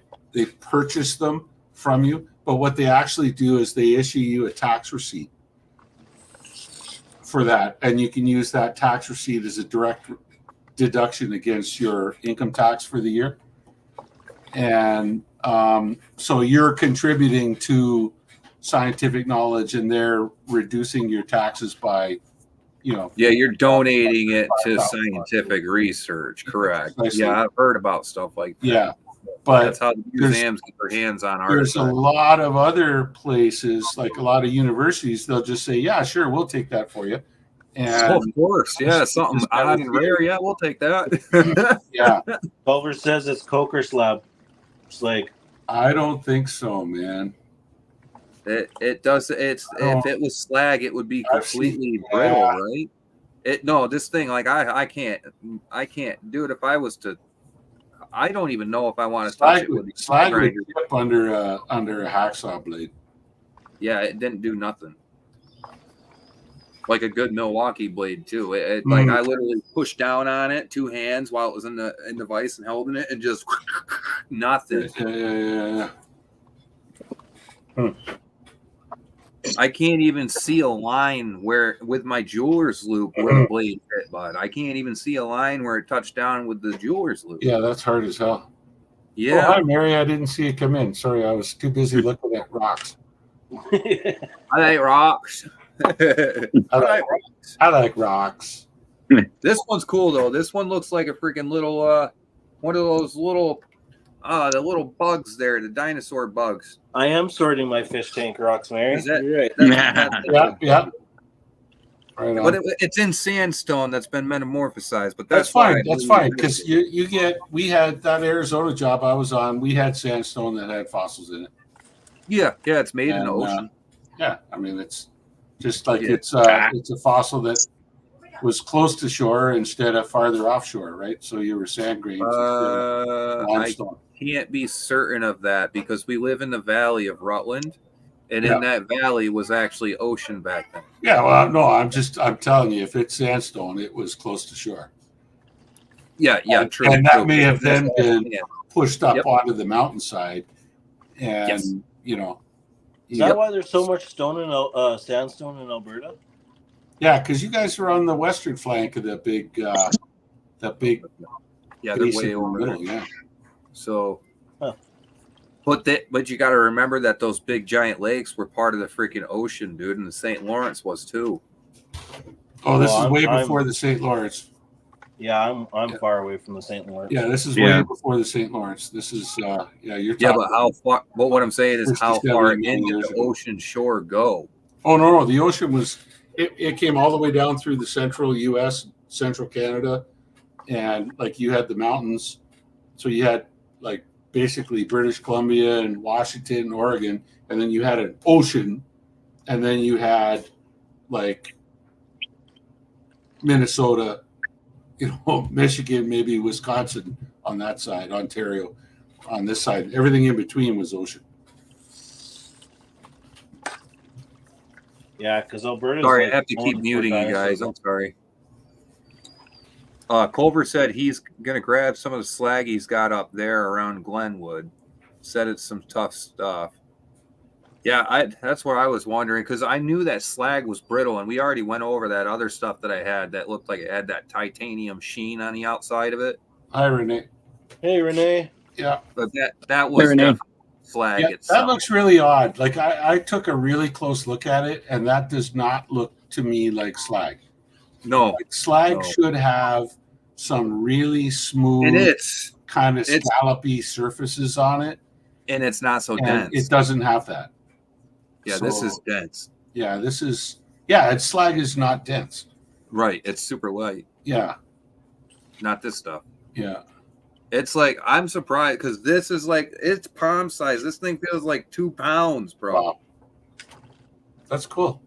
purchase them from you, but what they actually do is they issue you a tax receipt for that, and you can use that tax receipt as a direct deduction against your income tax for the year. And so you're contributing to scientific knowledge, and they're reducing your taxes by, you're donating it to scientific research. Correct. Yeah, I've heard about stuff like that. Yeah, but that's how the museums get their hands on art. There's a lot of other places, like a lot of universities, they'll just say, yeah, sure, we'll take that for you. And of course, yeah, something odd and rare, yeah, we'll take that. Yeah. Culver says it's Coker slab. It's like, I don't think so, man. It does. If it was slag, it would be completely brittle, right? This thing, like I can't do it if I was to. I don't even know if I want to touch it with slag would tip under a hacksaw blade. Yeah, it didn't do nothing. Like a good Milwaukee blade too. Like I literally pushed down on it, 2 hands while it was in the vise and holding it, and just nothing. Yeah. I can't even see a line with my jeweler's loop where the blade hit, bud. I can't even see a line where it touched down with the jeweler's loop. Yeah, that's hard as hell. Yeah. Oh, hi, Mary. I didn't see you come in. Sorry, I was too busy looking at rocks. I like rocks. I like rocks. This one's cool though. This one looks like a freaking little one of those little the little bugs there, the dinosaur bugs. I am sorting my fish tank rocks, Mary. You're right. Yeah. Right on. But it's in sandstone that's been metamorphosized. But that's fine. That's fine because we had that Arizona job I was on. We had sandstone that had fossils in it. Yeah, it's made in the ocean. Yeah, I mean it's just like it's a fossil that was close to shore instead of farther offshore, right? So you were sand grains. I can't be certain of that because we live in the valley of Rutland, and in that valley was actually ocean back then. Yeah, well, no, I'm telling you, if it's sandstone, it was close to shore. Yeah, true. And that may have then been pushed up onto the mountainside, and Is that why there's so much sandstone in Alberta? Yeah, because you guys are on the western flank of that big. Yeah, they're way over there. Yeah. So, but you got to remember that those big giant lakes were part of the freaking ocean, dude, and the St. Lawrence was too. Oh, this is way before the St. Lawrence. Yeah, I'm far away from the St. Lawrence. Yeah, this is Yeah. way before the St. Lawrence. This is you're Yeah, talking but how far? But what I'm saying is, 60, how 70 far million in did years the ago. ocean shore go? Oh no, the ocean was it came all the way down through the central US, central Canada, and like you had the mountains. So you had like basically British Columbia and Washington and Oregon, and then you had an ocean, and then you had like Minnesota, Michigan, maybe Wisconsin on that side, Ontario on this side. Everything in between was ocean. Yeah, because Alberta's Sorry, like I have to only keep for muting you guys. dinosaurs. I'm sorry. Culver said he's gonna grab some of the slag he's got up there around Glenwood. Said it's some tough stuff. Yeah, that's where I was wondering, because I knew that slag was brittle, and we already went over that other stuff that I had that looked like it had that titanium sheen on the outside of it. Hi, Renee. Hey, Renee. Yeah. But that was Renee. definitely slag Yeah, itself. that looks really odd. Like I took a really close look at it, and that does not look to me like slag. No, Like, slag No. should have some really smooth, and it's kind of scallopy surfaces on it, not so and dense. it doesn't have that. Yeah, So, this is dense. Yeah, this is. Yeah, it's slag is not dense. Right, it's super light. Yeah, Not this stuff. yeah. It's like, I'm surprised, because this is like, it's palm size. This thing feels like 2 pounds, bro. Wow. That's cool.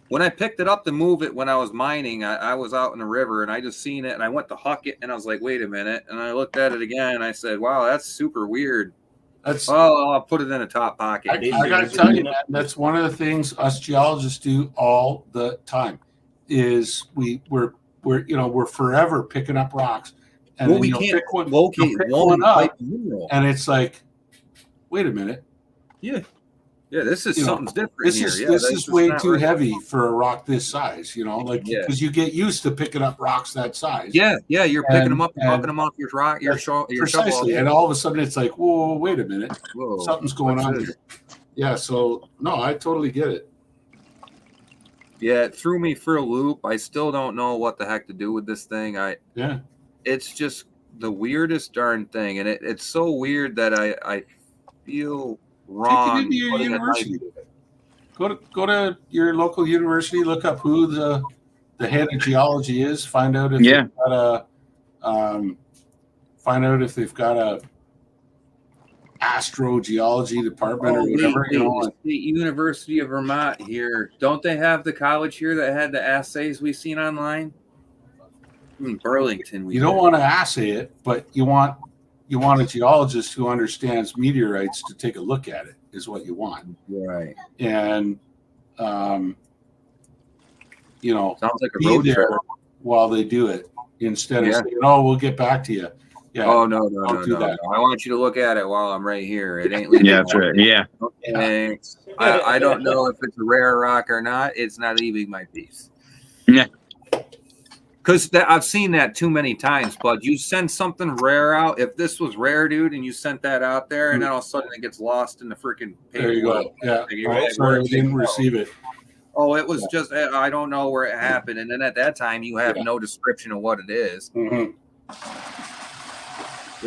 When I picked it up to move it when I was mining, I was out in the river and I just seen it and I went to huck it and I was like, wait a minute. And I looked at it again and I said, wow, that's super weird. That's. Oh, I'll put it in a top pocket. I got to tell you, man, that's one of the things us geologists do all the time. Is we're forever picking up rocks, and Well, then we you'll can't pick one, locate you'll pick one one up, type of mineral. and it's like, wait a minute, Yeah, this is something's different this here. is Yeah, this that's is just way not too right. heavy for a rock this size. Like Yeah. because you get used to picking up rocks that size. Yeah, you're picking And- them up and and bucking them off your rock, your shovel. Precisely, and all of a sudden it's like, whoa, wait a minute, Whoa, something's going what's on this? here. Yeah, so no, I totally get it. Yeah, it threw me for a loop. I still don't know what the heck to do with this thing. Yeah. It's just the weirdest darn thing, and it's so weird that I feel wrong. into your putting a university. knife in it. Go to your local university. Look up who the head of geology is. Find out if Yeah. they've got a astrogeology department or whatever. The State University of Vermont here. Don't they have the college here that had the assays we seen online? In Burlington. You don't want to assay it, but you want a geologist who understands meteorites to take a look at it. Is what you want. Right. And Sounds like a be road there trip. while they do it instead of Yeah. saying, "Oh, we'll get back to you." Yeah. Oh no. Don't do that. I want you to look at it while I'm right here. It ain't Yeah, that's right. Yeah. Thanks. I don't know if it's a rare rock or not. It's not leaving my piece. Yeah. Because I've seen that too many times. But you send something rare out. If this was rare, dude, and you sent that out there, and then all of a sudden it gets lost in the freaking paper. There you go. Yeah. Sorry, I didn't receive it. Oh, it was just, I don't know where it happened. And then at that time, you have no description of what it is. Mm-hmm.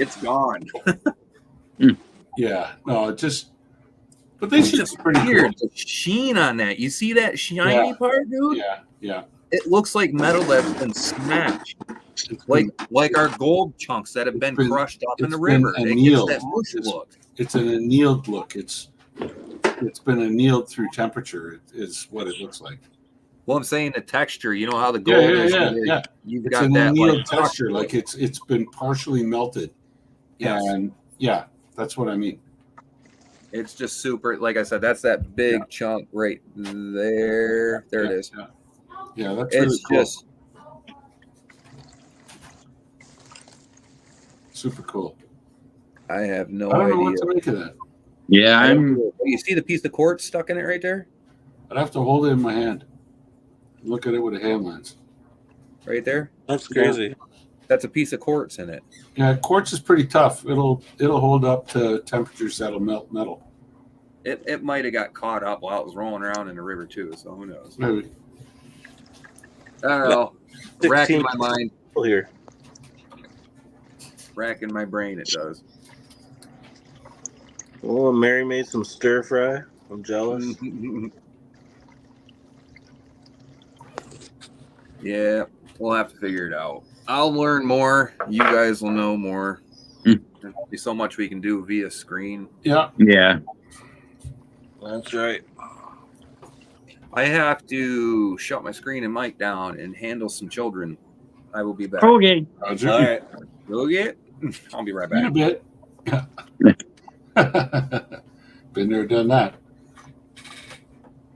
It's gone. Yeah. No, it just. But they should Just be pretty weird. cool. The sheen on that. You see that shiny part, dude? Yeah. Yeah. It looks like metal that's been smashed. Like our gold chunks that have been crushed up in the river. It gets annealed. that mush look. It's an annealed look. It's been annealed through temperature. Is what it looks like. Well, I'm saying the texture. You know how the gold is. Yeah. You've It's got an that annealed texture. Like it's been partially melted. Yes. And yeah, that's what I mean. It's just super. Like I said, that's that big chunk right there. There it is. Yeah, that's really It's cool. just Super cool. I have no I don't know what idea. to make of that. Yeah, You see the piece of quartz stuck in it right there? I'd have to hold it in my hand. Look at it with a hand lens. Right there? That's crazy. That's a piece of quartz in it. Yeah, quartz is pretty tough. It'll hold up to temperatures that'll melt metal. It might have got caught up while it was rolling around in the river too, so who knows? Maybe. I don't know. racking 16 my mind, people here. racking my brain. It does. Oh, Mary made some stir fry. I'm jealous. Yeah, we'll have to figure it out. I'll learn more. You guys will know more. Mm. There's only so much we can do via screen. Yeah. Yeah. That's right. I have to shut my screen and mic down and handle some children. I will be back. Okay. Roger. All right. Go get. I'll be right In a back. bit. Been there, done that.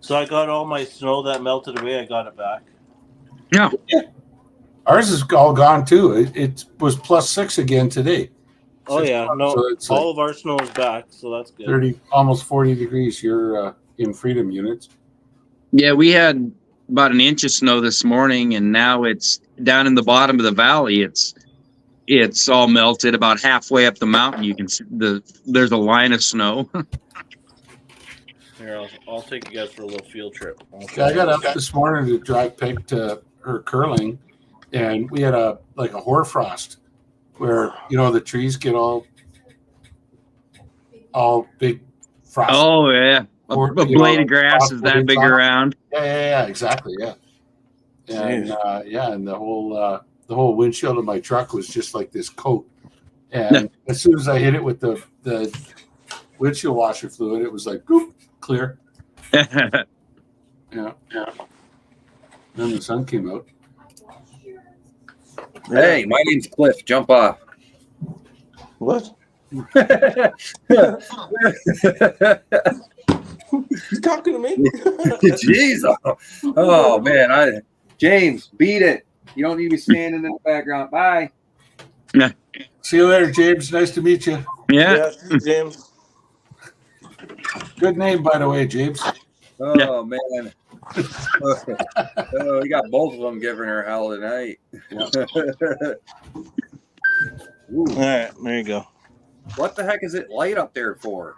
So I got all my snow that melted away. I got it back. No. Ours is all gone too. It was +6 again today. Oh yeah, no, So it's all like of our snow is back, so that's good. 30, almost 40 degrees. You're in Freedom units. Yeah, we had about an inch of snow this morning, and now it's down in the bottom of the valley. It's all melted about halfway up the mountain. You can see there's a line of snow. Here, I'll take you guys for a little field trip. Yeah, I got up this morning to drive Peg to her curling, and we had a hoarfrost where the trees get all big frost. Oh yeah, a blade of grass is that big around. Yeah, exactly, yeah. And and the whole windshield of my truck was just like this coat. And as soon as I hit it with the windshield washer fluid, it was like boop, clear. Yeah. Then the sun came out. Hey, my name's Cliff. Jump off. What? He's talking to me. Jeez. Oh man, James, beat it. You don't need to be standing in the background. Bye. See you later, James. Nice to meet you. Yeah. James. Good name, by the way, James. Oh man. Oh, we got both of them giving her hell tonight. All right, there you go. What the heck is it light up there for?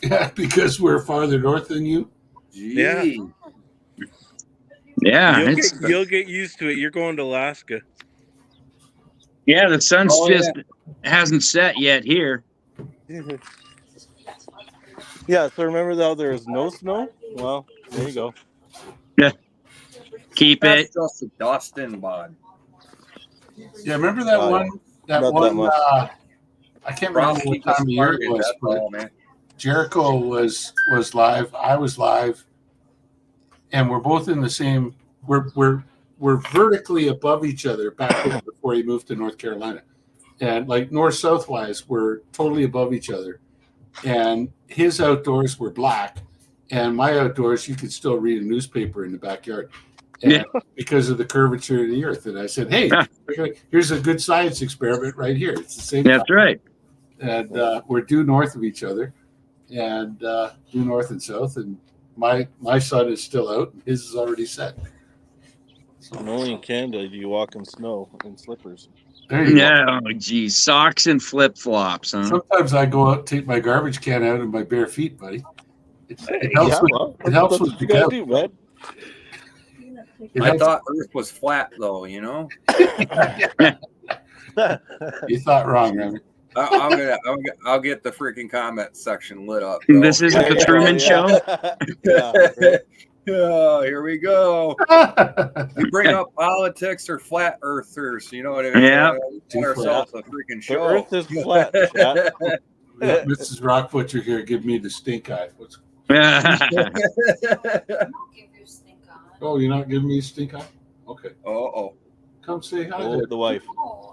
Yeah, because we're farther north than you. Gee. Yeah. You'll get used to it. You're going to Alaska. Yeah, the sun's hasn't set yet here. Yeah, so remember how there is no snow? Well, there you go. Yeah. Keep That's it. just a dusting, bud. Yeah, remember that one? That Not one. that much. I can't remember what time of year it was, but man. Jericho was live. I was live, and we're both in the same. We're vertically above each other back before he moved to North Carolina, and like north south wise, we're totally above each other. And his outdoors were black, and my outdoors you could still read a newspaper in the backyard. And because of the curvature of the earth. And I said, hey, here's a good science experiment right here. It's the same. That's right. And we're due north of each other, and due north and south. And my sun is still out, and his is already set. So only in Canada do you walk in snow in slippers. There you go. Yeah. Oh, geez. Socks and flip flops, huh? Sometimes I go out, take my garbage can out in my bare feet, buddy. It helps It helps with you guys do, man. I thought Earth was flat, though. You know. You thought wrong, Remy. I'll get the freaking comment section lit up. This isn't the Truman Show. Yeah, Oh, here we go. We bring up politics or flat earthers. You know what I mean? Yeah. We get ourselves a freaking the show. Earth is flat. Chat. Mrs. Rock Butcher here, give me the stink eye. Oh, you're not giving me a stink eye? Okay. Oh. Come say hi. Oh, there. the wife.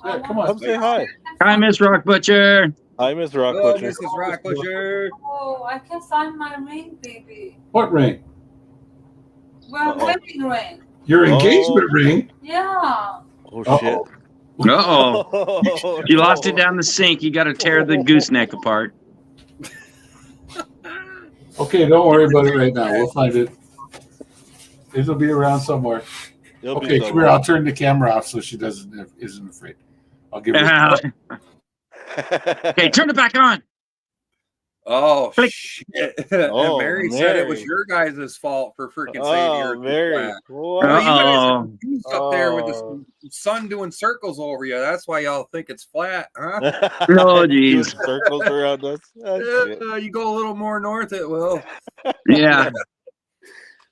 Yeah, come on. Come say hi. Hi, Miss Rock Butcher. Hi, Miss Rock Oh, Butcher. Mrs. Rock Butcher. Oh, I can find my ring, baby. What ring? Well, wedding ring. Your engagement ring? Yeah. Oh, shit. Uh-oh. You lost it down the sink. You got to tear the gooseneck apart. Okay, don't worry about it right now. We'll find it. It'll be around somewhere. Okay, come here. I'll turn the camera off so she isn't afraid. I'll give her. Okay, turn it back on. Oh Click. shit! Oh, Mary said it was Mary. your guys' fault for freaking saying the Oh, Earth was Mary. flat. What? Oh, you guys are Uh-oh. confused up there with Oh. the sun doing circles over you. That's why y'all think it's flat, huh? Oh, Doing geez. circles around us. Oh, shit. You go a little more north, it will. Yeah.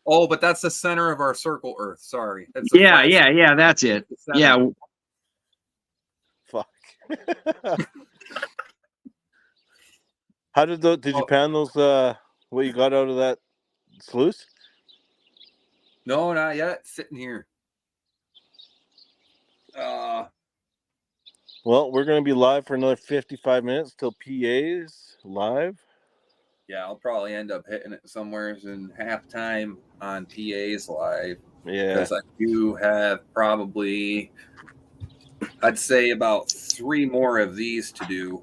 Oh, but that's the center of our circle, Earth. Sorry, it's a Yeah, flat yeah, yeah. That's it. center. Yeah. Fuck. How did you pan those? What you got out of that sluice? No, not yet. Sitting here. Well, we're gonna be live for another 55 minutes till PA's live. Yeah, I'll probably end up hitting it somewhere in halftime on PA's live. Yeah. Because I do have probably, I'd say about 3 more of these to do.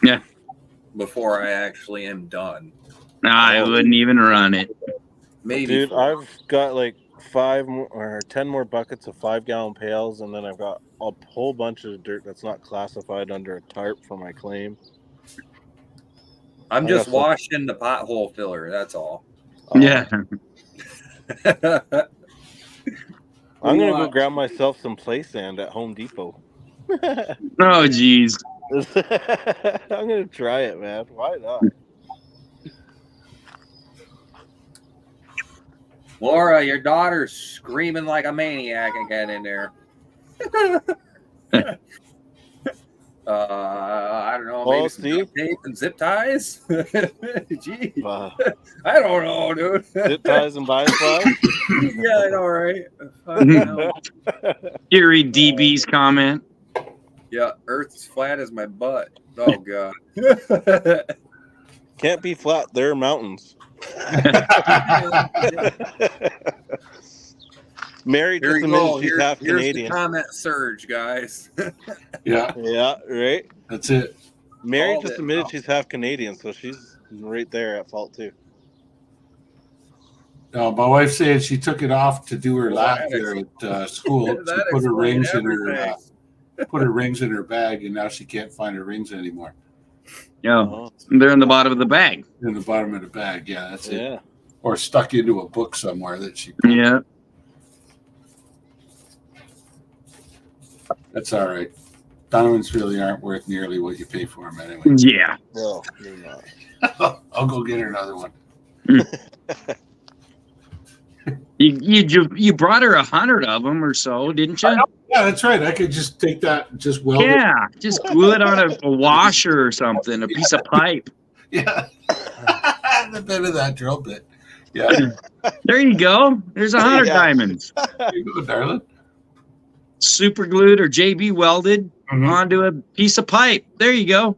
Yeah. Before I actually am done. I wouldn't even run it. Maybe. Dude, 4. I've got like 5 more or 10 more buckets of 5-gallon pails, and then I've got a whole bunch of dirt that's not classified under a tarp for my claim. I'm I just got some- washing the pothole filler. That's all. Yeah. I'm gonna go grab myself some play sand at Home Depot. Oh, geez. I'm gonna try it, man. Why not? Laura, your daughter's screaming like a maniac again in there. I don't know. Maybe some duct tape and zip ties. Gee, I don't know, dude. Zip ties and butterflies. Yeah, I know, right? You read DB's comment. Yeah, Earth is flat as my butt. Oh god. Can't be flat. There are mountains. Mary just admitted she's half Canadian. Here's the comment surge, guys. Yeah. Yeah, right. That's it. Mary just admitted she's half Canadian, so she's right there at fault too. My wife said she took it off to do her lap there at school to put her rings in her bag, and now she can't find her rings anymore. Yeah, they're in the bottom of the bag. In the bottom of the bag, yeah, that's it. Yeah. Or stuck into a book somewhere that she pulled. Yeah. That's all right. Diamonds really aren't worth nearly what you pay for them anyway. Yeah. No, they're not. I'll go get her another one. You brought her 100 of them or so, didn't you? Yeah, that's right. I could just take that, just weld it. Yeah, just glue it on a washer or something, a piece of pipe. Yeah. The bit of that drill bit. Yeah. There you go. There's 100 diamonds. There you go, darling. Super glued or JB welded onto a piece of pipe. There you go.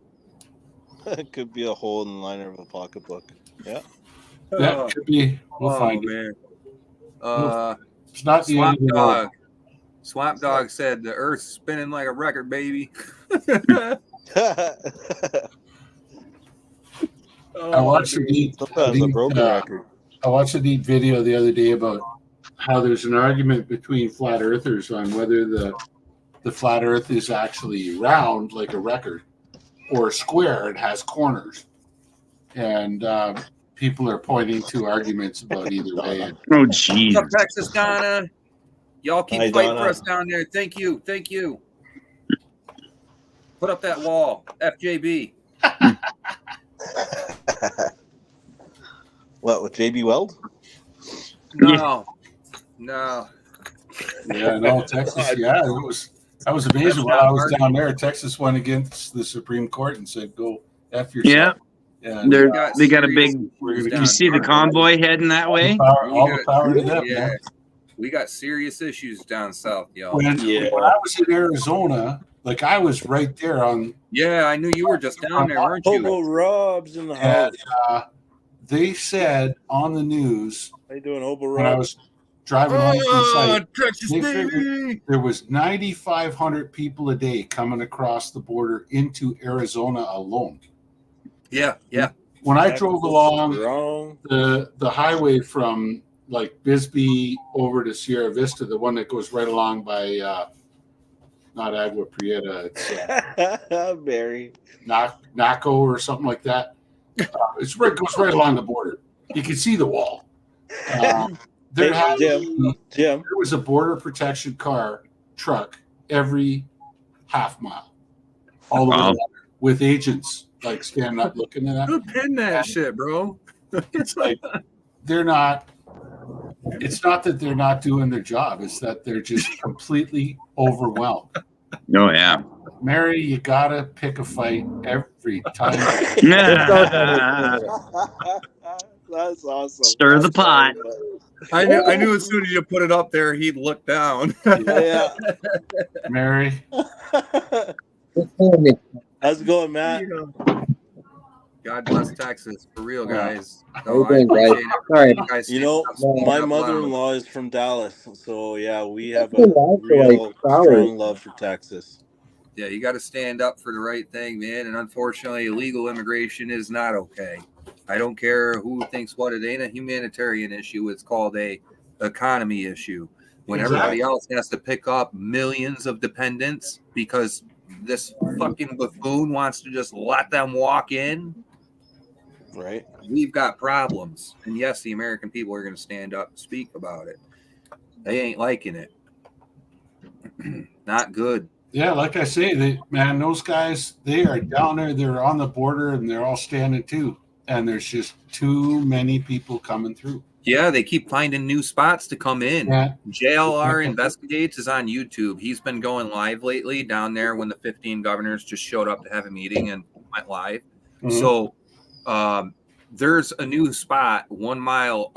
It could be a hole in the liner of a pocketbook. Yeah. That could be. We'll find man. it. It's not the Swamp end of the Dog. world. Swamp Dog said the Earth's spinning like a record, baby. I watched a neat video the other day about how there's an argument between flat earthers on whether the flat earth is actually round like a record or square and has corners. And people are pointing to arguments about either way. Oh, geez. What's up, Texas, Donna? Y'all keep Hi, fighting Donna. for us down there. Thank you. Thank you. Put up that wall. FJB. What, with JB Weld? No. No. Yeah, no, Texas. Yeah, that was amazing. While I was down there, Texas went against the Supreme Court and said, "Go F yourself." Yeah, And they got a big. You see the convoy heading that way? all the power to them. Yeah. Man. We got serious issues down south, y'all. When I was in Arizona, like I was right there on. Yeah, I knew you were just down there, weren't Hobo you? Rob's in the house. And, they said on the news How you doing, Hobo when I Rob? was driving home from site, Texas, they baby. figured there was 9,500 people a day coming across the border into Arizona alone. Yeah, yeah. When I drove along Wrong. the highway from like Bisbee over to Sierra Vista, the one that goes right along by not Agua Prieta, it's Barry. Naco or something like that. Goes right along the border. You can see the wall. There was a border protection truck every half mile, all the way down there, with agents like standing up looking at that. Who pinned that shit, bro? It's like they're not. It's not that they're not doing their job. It's that they're just completely overwhelmed. Oh yeah. Mary, you gotta pick a fight every time. That's awesome. Stir the pot. I knew as soon as you put it up there, he'd look down. Yeah. Mary. How's it going, Matt? God bless Texas, for real, guys. No, I appreciate it. Sorry. You know, my mother-in-law is from Dallas, so yeah, we have a Real real strong love for Texas. Yeah, you got to stand up for the right thing, man. And unfortunately, illegal immigration is not okay. I don't care who thinks what. It ain't a humanitarian issue. It's called a economy issue. When everybody else has to pick up millions of dependents because this fucking buffoon wants to just let them walk in. Right. We've got problems. And yes, the American people are going to stand up and speak about it. They ain't liking it. Not good. Yeah, like I say, those guys, they are down there. They're on the border, and they're all standing too. And there's just too many people coming through. Yeah, they keep finding new spots to come in. Yeah. JLR Investigates is on YouTube. He's been going live lately down there when the 15 governors just showed up to have a meeting and went live. Mm-hmm. So there's a new spot 1 mile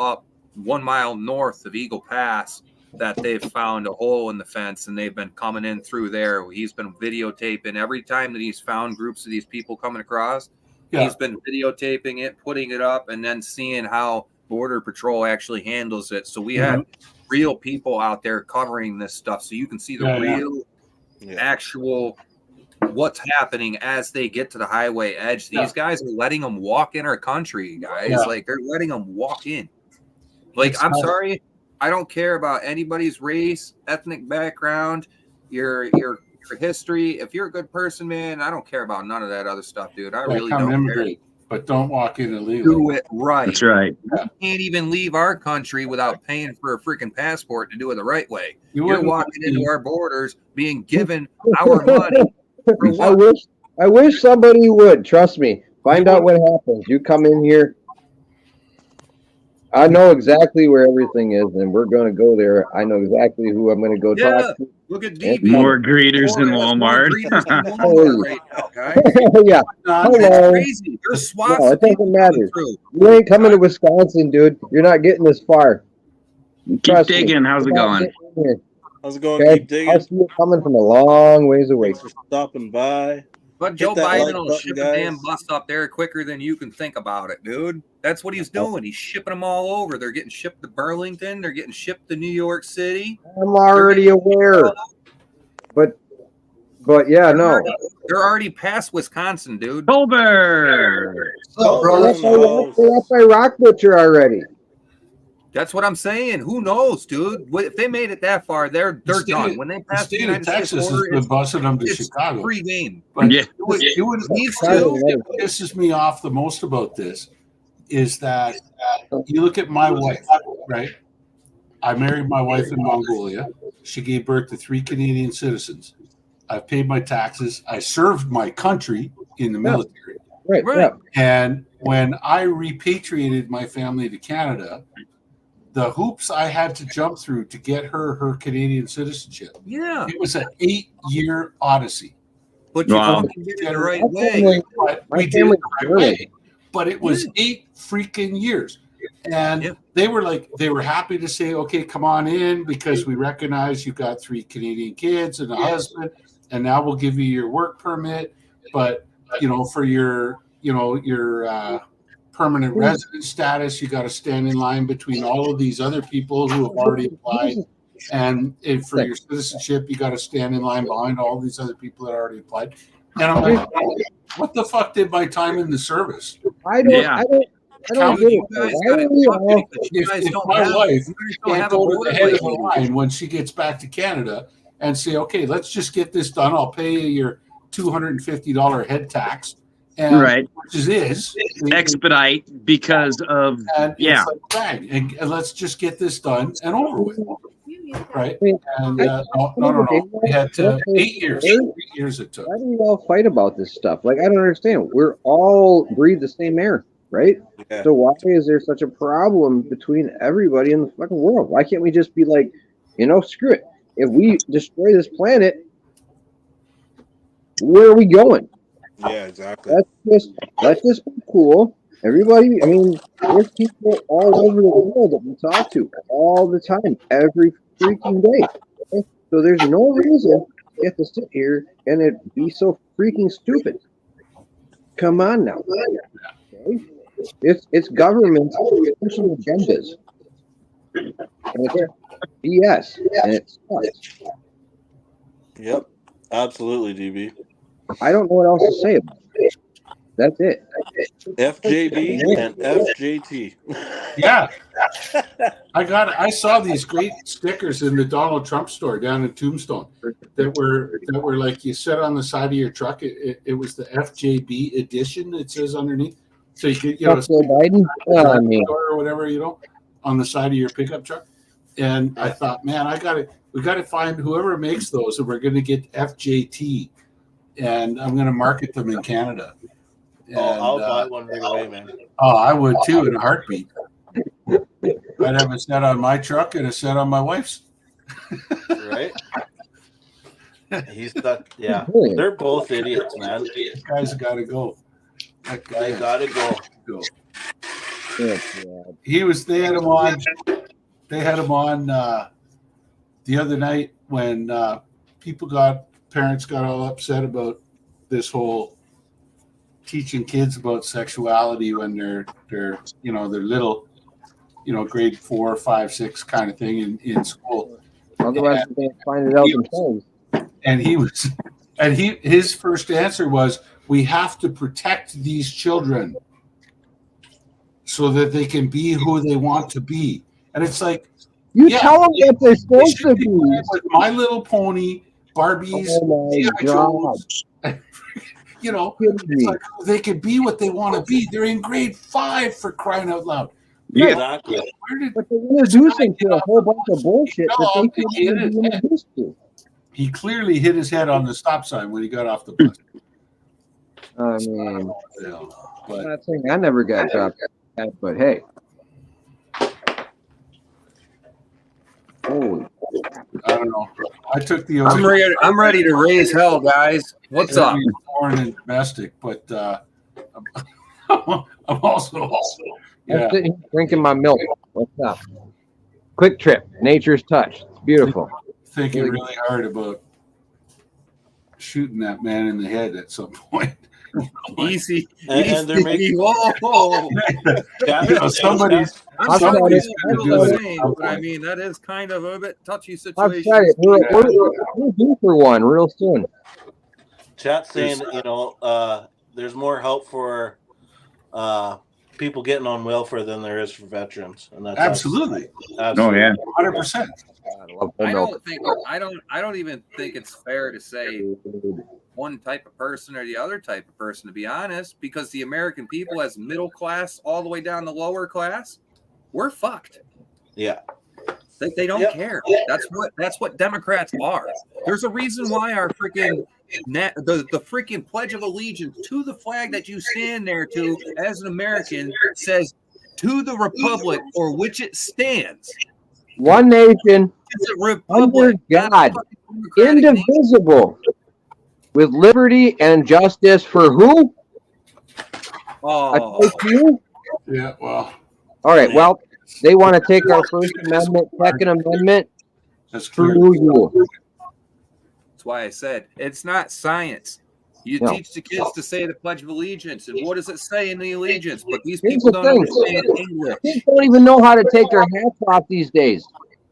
north of Eagle Pass that they've found a hole in the fence, and they've been coming in through there. He's been videotaping every time that he's found groups of these people coming across. Yeah. He's been videotaping it, putting it up, and then seeing how Border Patrol actually handles it. So we have real people out there covering this stuff, so you can see the actual what's happening as they get to the highway edge. These guys are letting them walk in our country, guys. Like, they're letting them walk in. Like, I'm sorry, I don't care about anybody's race, ethnic background, your history. If you're a good person, man, I don't care about none of that other stuff, dude. I really don't care. But don't walk in illegally. Do it right. That's right. You can't even leave our country without paying for a freaking passport to do it the right way. You're walking into our borders being given our money. I wish somebody would. Trust me. Find out what happens. You come in here. I know exactly where everything is, and we're going to go there. I know exactly who I'm going to go talk to. Look at DB. More greeters than Walmart. Right now, guys. Yeah. That's crazy. There's SWAT. No, it doesn't matter. You ain't coming to Wisconsin, dude. You're not getting this far. Keep digging. How's it going? How's it going? Okay. Keep digging. I see you coming from a long ways away. Thanks for stopping by. But Joe Biden will ship a damn bus up there quicker than you can think about it, dude. That's what he's doing. He's shipping them all over. They're getting shipped to Burlington. They're getting shipped to New York City. I'm already aware. But yeah, no. They're already past Wisconsin, dude. Over. They're up by Rock Butcher already. That's what I'm saying. Who knows, dude? If they made it that far, they're done. When they pass the United States border, has been busting them to Chicago. Free game. But what pisses me off the most about this is that you look at my wife, right? I married my wife in Mongolia. She gave birth to 3 Canadian citizens. I've paid my taxes. I served my country in the military. Right. Yeah. And when I repatriated my family to Canada, the hoops I had to jump through to get her Canadian citizenship. Yeah. It was an 8-year odyssey. But you fucking did it the right way. We did it the right way. But it was 8 freaking years. And they were happy to say, okay, come on in because we recognize you got 3 Canadian kids and a husband, and now we'll give you your work permit. But, for your permanent resident status, you got to stand in line between all of these other people who have already applied. And for your citizenship, you got to stand in line behind all these other people that already applied. And I'm like, what the fuck did my time in the service? I don't get it. If my wife can't go to the head of the line when she gets back to Canada and say, okay, let's just get this done. I'll pay you your $250 head tax And Right. which is Expedite because of and yeah. it's like, bang, and let's just get this done and over with. Right. I mean, And no. We had 8 years. 8 years it took. why do we all fight about this stuff? Like, I don't understand. We're all breathe the same air, right? Yeah. So why is there such a problem between everybody in the fucking world? Why can't we just be like, screw it. If we destroy this planet, where are we going? Yeah, exactly. Let's just be cool. Everybody, I mean, there's people all over the world that we talk to all the time, every freaking day. Okay? So there's no reason you have to sit here and it be so freaking stupid. Come on now. Okay? It's government's pushing agendas. And it's BS. And it sucks. Yep. Absolutely, DB. I don't know what else to say about it. That's it. FJB and FJT. Yeah. I saw these great stickers in the Donald Trump store down in Tombstone that were like you set on the side of your truck. It was the FJB edition, it says underneath. So you could, Biden? or whatever, on the side of your pickup truck. And I thought, man, we got to find whoever makes those, and we're going to get FJT, and I'm going to market them in Canada. And, I'll buy one right away, man. Oh, I would too, in a heartbeat. I'd have a set on my truck and a set on my wife's. Right? He's stuck. Yeah, they're both idiots, man. These guys got to go. That guy They gotta go. He was. They had him on. They had him on the other night when parents got all upset about this whole teaching kids about sexuality when they're little, grade 4, 5, 6 kind of thing in school. Otherwise, they can't find it out themselves. And his first answer was, we have to protect these children so that they can be who they want to be. And it's like, you tell them what they're supposed to be. With My Little Pony, Barbies, Oh my God. It's like they can be what they want to be. They're in grade 5 for crying out loud. Yeah. Exactly. But they're introducing to a whole bunch of bullshit that they can't be introduced to. He clearly hit his head on the stop sign when he got off the bus. I mean, But I'm not saying I never got dropped, but hey. Holy. I don't know. I took the. I'm ready to raise hell, guys. What's up? Foreign and domestic, but I'm also. I'm sitting here drinking my milk. What's up? Quick Trip, Nature's Touch. It's beautiful. Thinking really hard about shooting that man in the head at some point. Easy. And they're making. Whoa. Somebody's I'm sorry, Somebody's it's gonna do insane, but I mean, that is kind of a bit touchy I've situation. tried it. We're due for one real soon. Chat saying, there's more help for people getting on welfare than there is for veterans, and that's absolutely. Oh yeah. 100%. I don't even think it's fair to say one type of person or the other type of person, to be honest, because the American people, as middle class all the way down the lower class, we're fucked. Yeah. They don't care. That's what Democrats are. There's a reason why our freaking the freaking Pledge of Allegiance to the flag that you stand there to as an American says, "To the republic for which it stands." One nation, It's a republic, under God, indivisible, with liberty and justice for who? Oh, I take you? Yeah, well, All right, well, they want to take our First Amendment, Second Amendment. that's clear. Screw you. that's why I said it's not science. You No. teach the kids to say the Pledge of Allegiance, and what does it say in the allegiance? But these Here's people the don't thing. understand English. Kids don't even know how to take their hats off these days.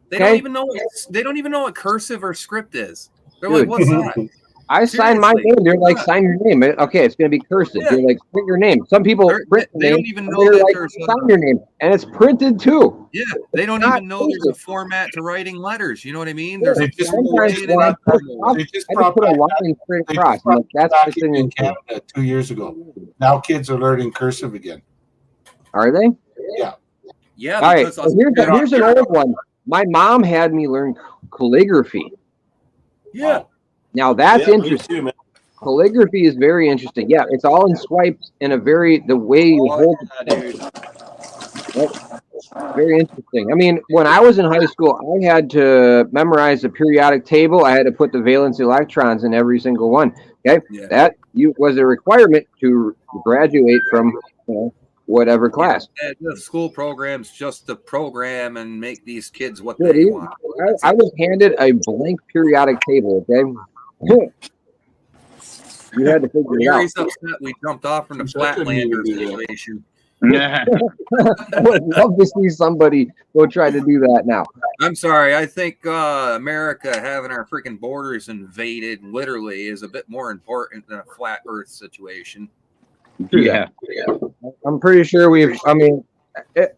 They Okay. don't even know what cursive or script is. They're Dude. like, "What's that?" I sign my Seriously. name. They're like, sign your name. Okay, it's going to be cursed. Yeah. They're like, print your name. Some people print the They name. don't even and know they're that like, there's sign your name, and it's printed too. Yeah, they don't not even know there's a cursive. format to writing letters. You know what I mean? Yeah, There's They a just- formal sometimes way when and I an put informal way. They just I just brought put a back line straight They across. just I'm like, that's back the thing. in Canada 2 years ago. Now kids are learning cursive again. Are they? Yeah, All right. because So here's an old one. My mom had me learn calligraphy. yeah, Now that's Yeah, me interesting. too, man. Calligraphy is very interesting. Yeah, it's all in swipes in a the way you hold it. Very interesting. I mean, when I was in high school, I had to memorize the periodic table. I had to put the valence electrons in every single one. Okay, Yeah. that was a requirement to graduate from whatever class. And the school programs just to program and make these kids what Yeah, they want. I was handed a blank periodic table. Okay, you had to figure it out. Gary's upset we jumped off from the That couldn't even Flatlander do that. situation. Yeah. I would love to see somebody go try to do that now. I'm sorry. I think America having our freaking borders invaded literally is a bit more important than a flat Earth situation. Yeah. I'm pretty sure I mean,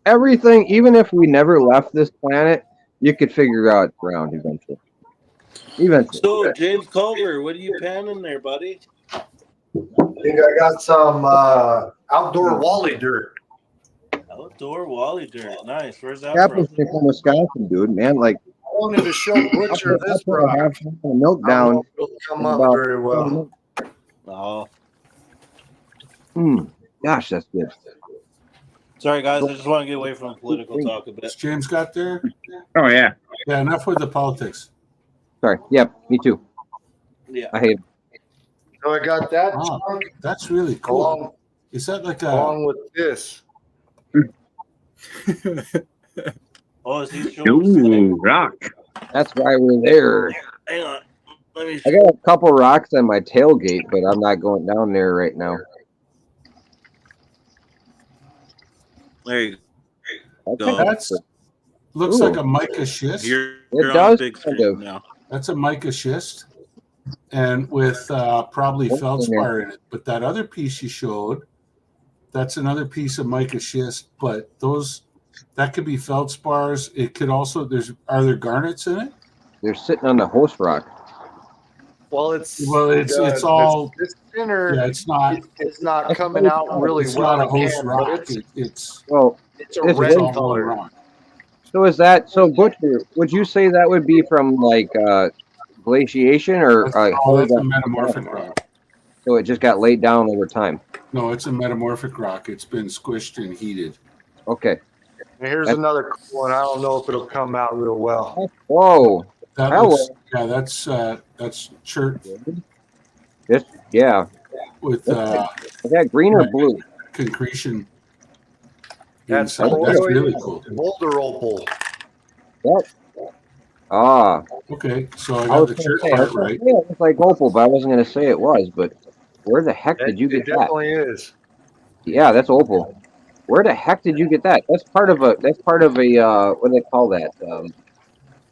everything, even if we never left this planet, you could figure out round eventually. So, James Culver, what are you panning there, buddy? I think I got some outdoor wally dirt. Outdoor Wally dirt. Nice. Where's that Happens from? from Wisconsin, dude, man. Like, I wanted to show Butcher this I rock. have milk I don't know down. if it'll come in up about very well. Oh, Gosh, that's good. sorry, guys. I just want to get away from political talk a Has bit. James got there? Oh yeah. Yeah, enough with the politics. Sorry. Yep, me too. Yeah. I hate So I got that Wow, chunk that's really cool. along, Is that like a along with this. Oh, is he showing? Ooh, rock. That's why we're there. Hang on. Let me. I got a couple rocks on my tailgate, but I'm not going down there right now. There you I go. think That's looks Ooh. like a mica schist. You're It on does, the big kind screen of. now. That's a mica schist, and with probably What's in feldspar in it. But that other piece you showed, that's another piece of mica schist. But that could be feldspars. It could also are there garnets in it? they're sitting on the host rock. Well, it's It's all this thinner. yeah. It's not It's not coming out really it's well. not a host in rock. but It's Well, it's a it's red all color. rock. so is that so? Butcher, would you say that would be from like glaciation or That's a metamorphic rock. so it just got laid down over time? No, it's a metamorphic rock. It's been squished and heated. Okay. And here's That's- another cool one. I don't know if it'll come out real well. Whoa. That Hello. looks, yeah, that's chert This yeah. with Is that green or blue? concretion. That's inside. That's colloid really cool. boulder opal. Ah. Okay, so I I got was the gonna chert say, part right. yeah, it was like opal, but I wasn't gonna say it was. But where the heck did you It get that? definitely is. Yeah, that's opal. Where the heck did you get that? That's part of a what do they call that?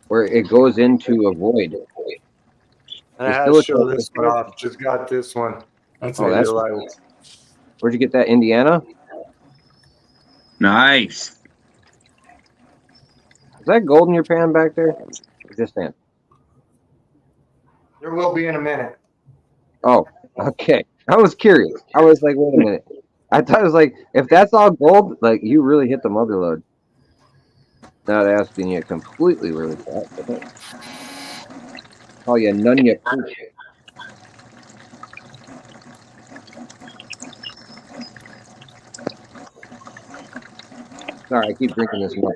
Where it goes into a void. And I It's had still to a show color. this one off. Just got this one. That's Oh, a that's- Like, Where'd you get that? Indiana? Nice. Is that gold in your pan back there? Just saying. there will be in a minute. Oh, okay. I was curious. I was like, wait a minute. I thought it was like, if that's all gold, like you really hit the mother load. Not asking you completely where it's at. But call you Nunya Pooch. Sorry, I keep drinking this milk.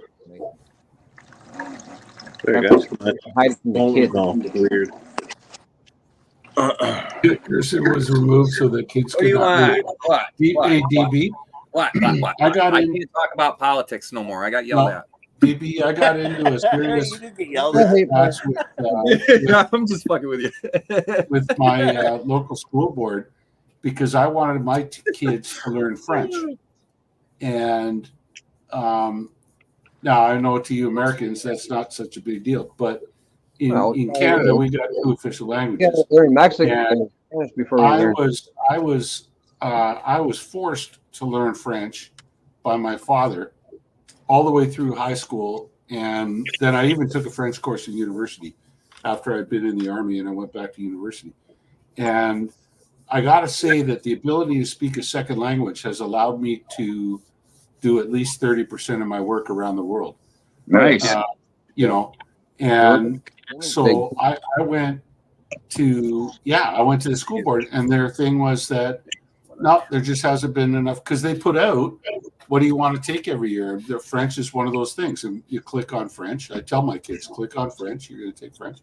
There you go. Hide it from the Oh, kids. no, weird. Cursor was removed so that kids What do could you not read. want? What? DB, What? I got I in. can't talk about politics no more. I got yelled No. DB, I got into a serious You did get yelled I at. hate my- match with at. I'm just fucking with you. with my local school board because I wanted my kids to learn French. And now I know to you Americans that's not such a big deal, but in Canada, we got 2 official You languages. got to learn Mexican Yeah. and Spanish before you I learn. was forced to learn French by my father all the way through high school, and then I even took a French course in university after I'd been in the army, and I went back to university. And I got to say that the ability to speak a second language has allowed me to do at least 30% of my work around the world. Nice. You know, and so I went to the school board, and their thing was that no, there just hasn't been enough, because they put out, what do you want to take every year? The French is one of those things, and you click on French. I tell my kids, click on French, you're going to take French,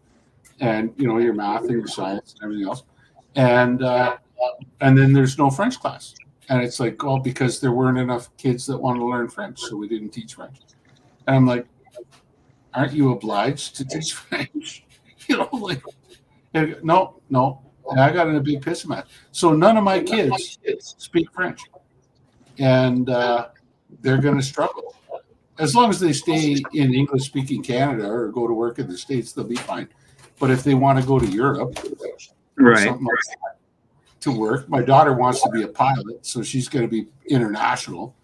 and you know, your math and your science and everything else, and then there's no French class, and it's like, well, because there weren't enough kids that wanted to learn French, so we didn't teach French. And I'm like, aren't you obliged to teach French? You know, like, no. And I got in a big piss about it. So none of my kids speak French, and they're going to struggle. As long as they stay in English-speaking Canada or go to work in the States, they'll be fine. But if they want to go to Europe or something like that to work, my daughter wants to be a pilot, so she's going to be international,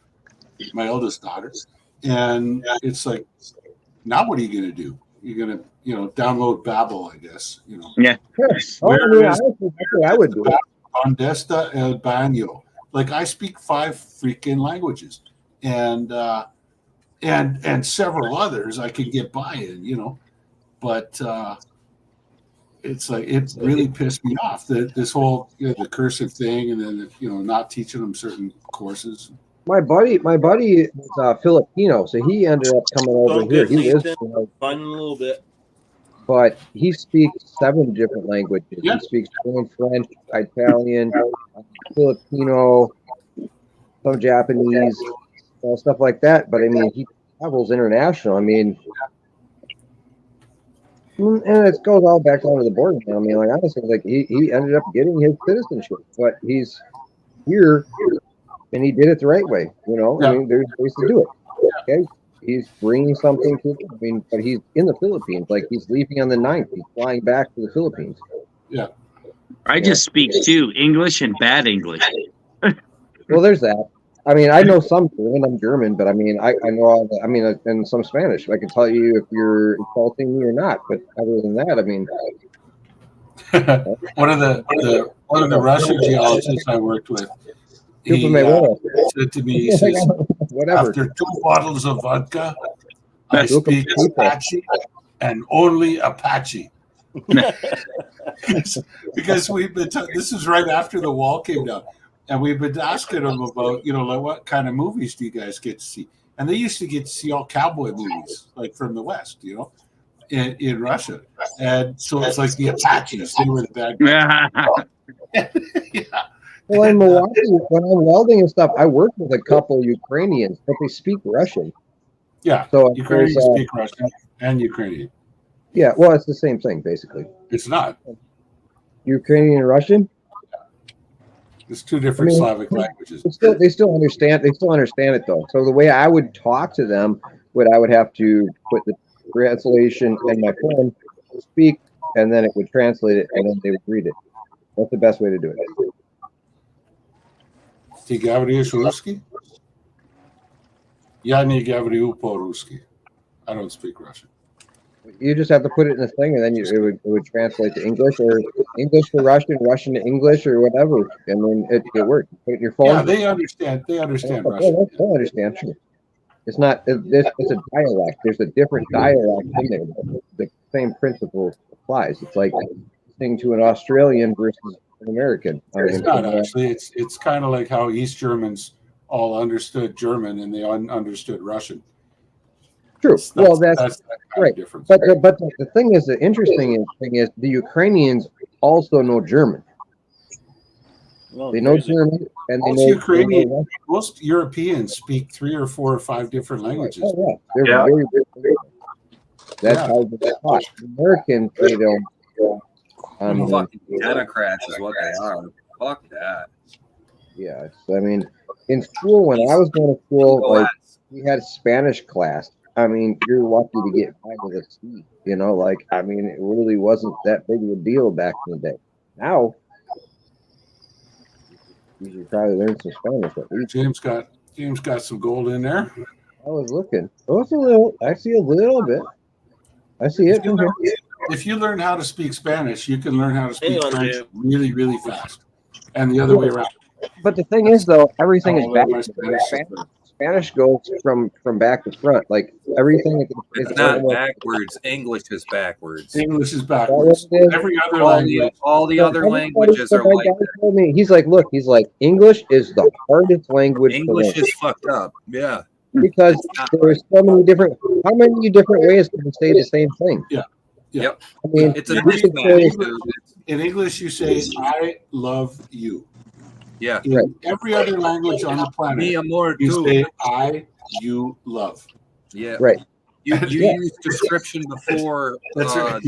my eldest daughter. And it's like, now what are you going to do? You're going to, download Babbel, I guess, Yeah. Honestly, that's what I would do. Condesta el baño. Like, I speak 5 freaking languages, and several others I can get by in, but it's like, it really pissed me off that this whole the cursive thing, and then not teaching them certain courses. My buddy is Filipino, so he ended up coming over here. Good, He lives, Nathan. Fun a little bit. but he speaks 7 different languages. Yeah. He speaks fluent French, Italian, Filipino, some Japanese, stuff like that. But I mean, he travels international. I mean, and it goes all back down to the border now. I mean, like, honestly, like he ended up getting his citizenship, but he's here and he did it the right way. I mean, there's ways to do it. Okay. He's bringing something to I mean, but he's in the Philippines. Like, he's leaving on the 9th. He's flying back to the Philippines. Yeah. I just speak 2, English and bad English. Well, there's that. I mean, I know some German. I'm German, but I mean, I know all the, I mean, and some Spanish. I can tell you if you're insulting me or not. But other than that, I mean, one of the Russian geologists I worked with, he said to me, he says, whatever. after 2 bottles of vodka, I speak Apache and only Apache. Because we've been this is right after the wall came down, and we've been asking them about, like, what kind of movies do you guys get to see? And they used to get to see all cowboy movies, like from the West, in Russia. And so it's like the Apaches, they were the bad guys. Yeah. Well, in Milwaukee, when I'm welding and stuff, I work with a couple Ukrainians, but they speak Russian. Yeah, so Ukrainians speak Russian and Ukrainian. Yeah, well, it's the same thing, basically. It's not. Ukrainian and Russian? It's 2 different Slavic languages. They still understand. They still understand it, though. So the way I would talk to them, I would have to put the translation in my phone, speak, and then it would translate it, and then they would read it. That's the best way to do it. Ty говоришь русский? Я не говорю по-русски. I don't speak Russian. You just have to put it in a thing, and then it would translate to English, or English to Russian, Russian to English, or whatever, and then it works. Put it in your phone. Yeah, they understand. They understand Russian. They understand. Sure. It's not. It's a dialect. There's a different dialect in there. The same principle applies. It's like listening to an Australian versus an American. It's not actually. It's kind of like how East Germans all understood German and they understood Russian. True. That's right. Difference. But the thing is, the interesting thing is, the Ukrainians also know German. Well, they know German, and they know Ukrainian. Most Europeans speak 3 or 4 or 5 different languages. Oh, yeah. They're very different. That's how they're taught. Americans, they don't. Fucking Democrats is what they are. Fuck that. Yeah, I mean, in school, when I was going to school, like, we had Spanish class. I mean, you're lucky to get by with a C. You know, like I mean, it really wasn't that big of a deal back in the day. Now, you should probably learn some Spanish at least. James got some gold in there. I was looking. Oh, it's a little. I see a little bit. I see it from here. If you learn how to speak Spanish, you can learn how to speak Hang on, French Dave. really, really fast, and the other way around. But the thing is, though, everything is I'll learn my back. Spanish goes from back to front. Like everything. It's not backwards. English is backwards. English is backwards. Every other language. All the other languages are like that. Told me, he's like, look, he's like, English is the hardest language. English is fucked up. Yeah. Because there's so many different. How many different ways can you say the same thing? Yeah. Yep. I mean, It's a mismatch. In English, you say "I love you." Yeah. In every other language on the planet, Me amor you too. say "I you love." Yeah. Right. You use description before That's right.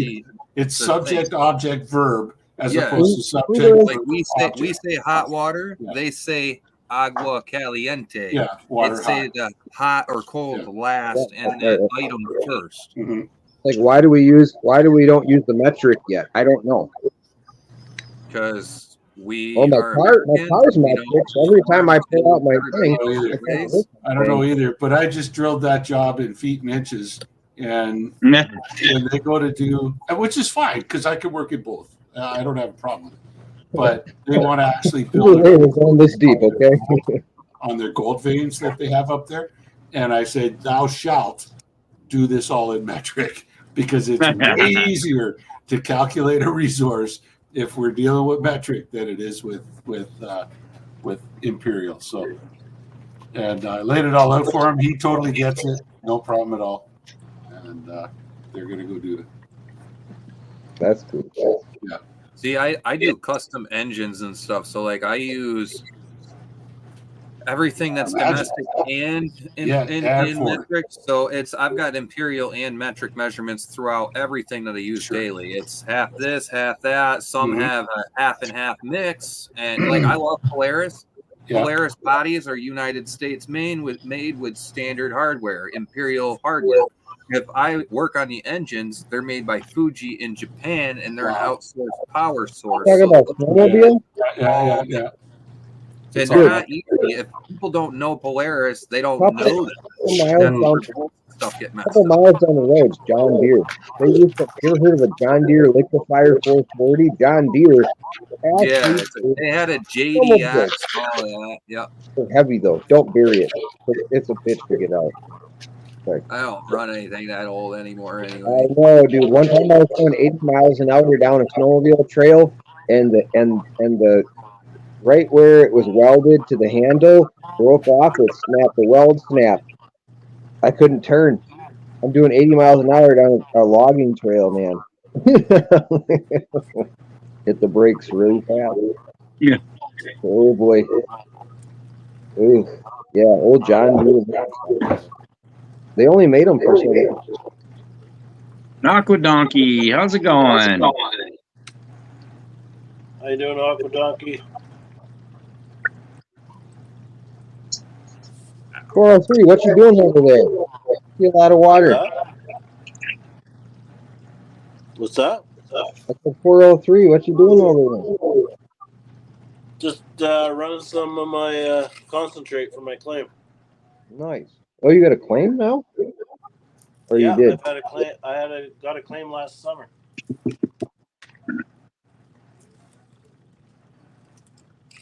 It's the subject, object, verb, as Yeah. opposed to subject. like we say hot water. Yeah. They say agua caliente. Yeah, water They say hot. the hot or cold last and Right. the item first. Mhm. Like, why do we don't use the metric yet? I don't know. Because we Oh, my are car's Americans, we don't metrics. Every time I pull out my thing, everybody else's ways. I don't know either, but I just drilled that job in feet and inches, and Nah. when they go to do, which is fine because I can work in both. I don't have a problem with it. But they want to actually build we're going this deep, okay? on their gold veins that they have up there, and I said, "Thou shalt do this all in metric because it's way easier to calculate a resource if we're dealing with metric than it is with imperial." So, and I laid it all out for him. He totally gets it, no problem at all. And they're gonna go do it. That's cool. Yeah. See, I do custom engines and stuff. So like I use everything that's domestic and in foreign. metric. So I've got imperial and metric measurements throughout everything that I use daily. It's half this, half that. Some have a half and half mix. And like I love Polaris. Yeah. Polaris bodies are United States made with standard hardware, imperial hardware. If I work on the engines, they're made by Fuji in Japan, and they're an outsourced power source. Talking about snowmobile? Yeah. And they're not easy. If people don't know Polaris, they don't know that. Stuff get messed Couple up. miles down the road, John Deere. They used to. You ever heard of a John Deere liquefier 440? John Deere. Yeah, they had a JDX. Oh yeah. They're heavy though. Don't bury it. It's a bitch to get out. I don't run anything that old anymore anyway. I know, dude. One time I was going 80 miles an hour down a snowmobile trail, and the right where it was welded to the handle broke off. It snapped. The weld snapped. I couldn't turn. I'm doing 80 miles an hour down a logging trail, man. Hit the brakes really fast. Yeah. Oh boy. Ooh. Yeah, old John Deere. They only made them for so Aqua Donkey, how's it going? How you doing, Aqua Donkey? 403, what you doing over there? See a lot of water. What's that? That's the 403. What you doing over there? Just running some of my concentrate for my claim. Nice. Oh, you got a claim now? Or Yeah, you did? I've had a claim. Got a claim last summer.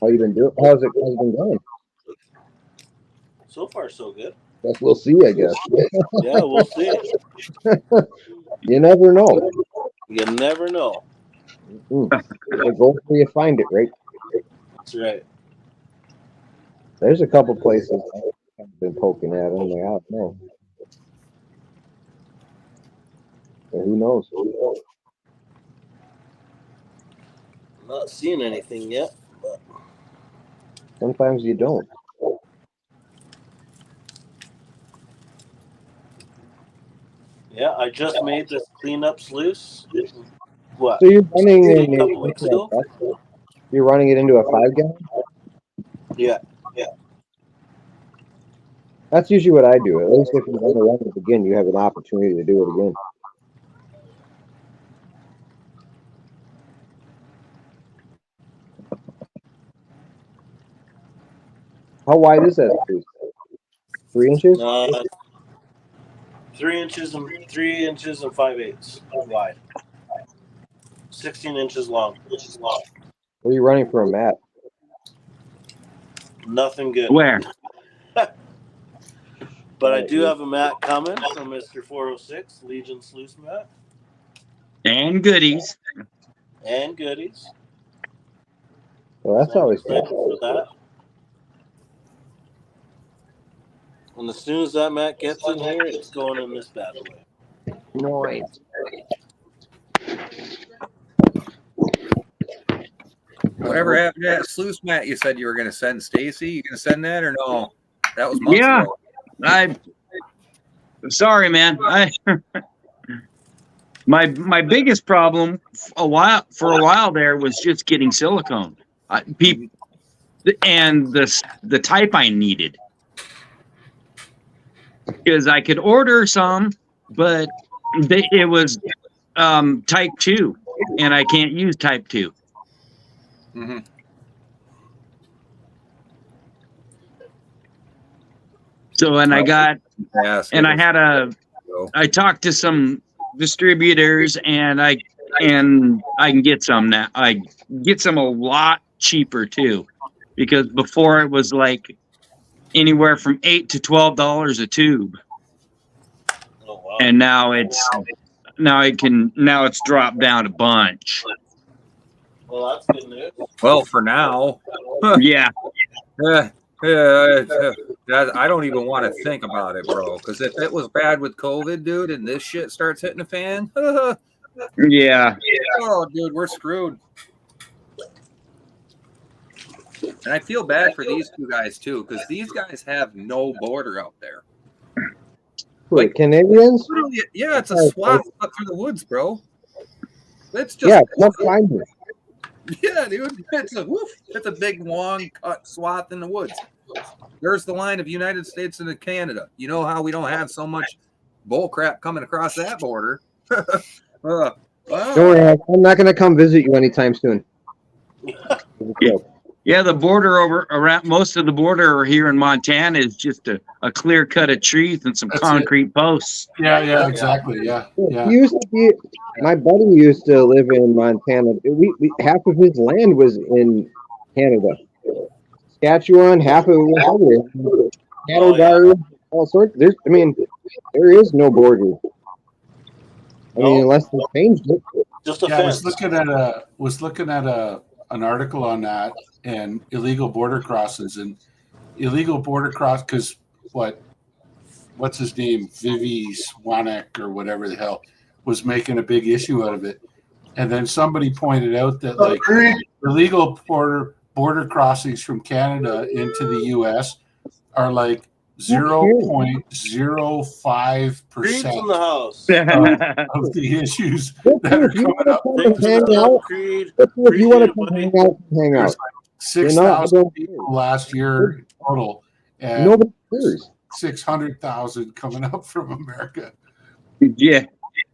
How you been doing? How's it been going? So far, so good. Guess we'll see, I guess. Yeah, we'll see. You never know. You never know. So go where you find it, right? That's right. There's a couple places I've been poking at them. I don't know. But who knows? I'm not seeing anything yet, but Sometimes you don't. yeah, I just made this cleanup sluice. What? So you're running A couple weeks ago? You're running it into a 5 gallon? Yeah. That's usually what I do. At least if you want to run it again, you have an opportunity to do it again. How wide is that sluice? 3 inches? 3 inches and 5/8 wide. 16 inches long. What are you running for a mat? Nothing good. Where? But I do have a mat coming from Mr. 406, Legion Sluice mat. And goodies. And goodies. Well, that's So I'm always excited good. for that. And as soon as that mat gets in here, it's going in this bad boy. Noise. Whatever happened to that sluice mat you said you were going to send Stacy? You going to send that or no? That was months ago. Sorry, man. My biggest problem for a while there was just getting silicone. And the type I needed. Because I could order some, but it was type 2, and I can't use type 2. Mm-hmm. So, and I talked to some distributors, and I can get some now. I get some a lot cheaper too, because before it was like anywhere from $8 to $12 a tube. Oh, wow. And now it's dropped down a bunch. Well, that's good news. Well, for now. Yeah. I don't even want to think about it, bro. Because if it was bad with COVID, dude, and this shit starts hitting the fan, Yeah. oh, dude, we're screwed. And I feel bad for these two guys too, because these guys have no border out there. Like Canadians? Literally, yeah, it's a swath up through the woods, bro. It's just come find me. Yeah, dude, it's a big long cut swath in the woods. There's the line of United States and Canada. You know how we don't have so much bull crap coming across that border. Don't worry, I'm not going to come visit you anytime soon. Yeah, the border around most of the border here in Montana is just a clear cut of trees and some concrete posts. Yeah, exactly. Yeah. Used to be, my buddy used to live in Montana. We half of his land was in Canada. Saskatchewan, half of it was over. Cattle guards, all sorts. There is no border. I mean, unless they changed it. Just a I fence. was looking at an article on that and illegal border crosses because what's his name, Vivi Swanek or whatever the hell, was making a big issue out of it, and then somebody pointed out that like illegal border crossings from Canada into the U.S. are like 0.05% in the house. of the issues that are coming up. If you want to come hang out. 6,000 people last year total, and nobody cares. 600,000 coming up from America. Yeah.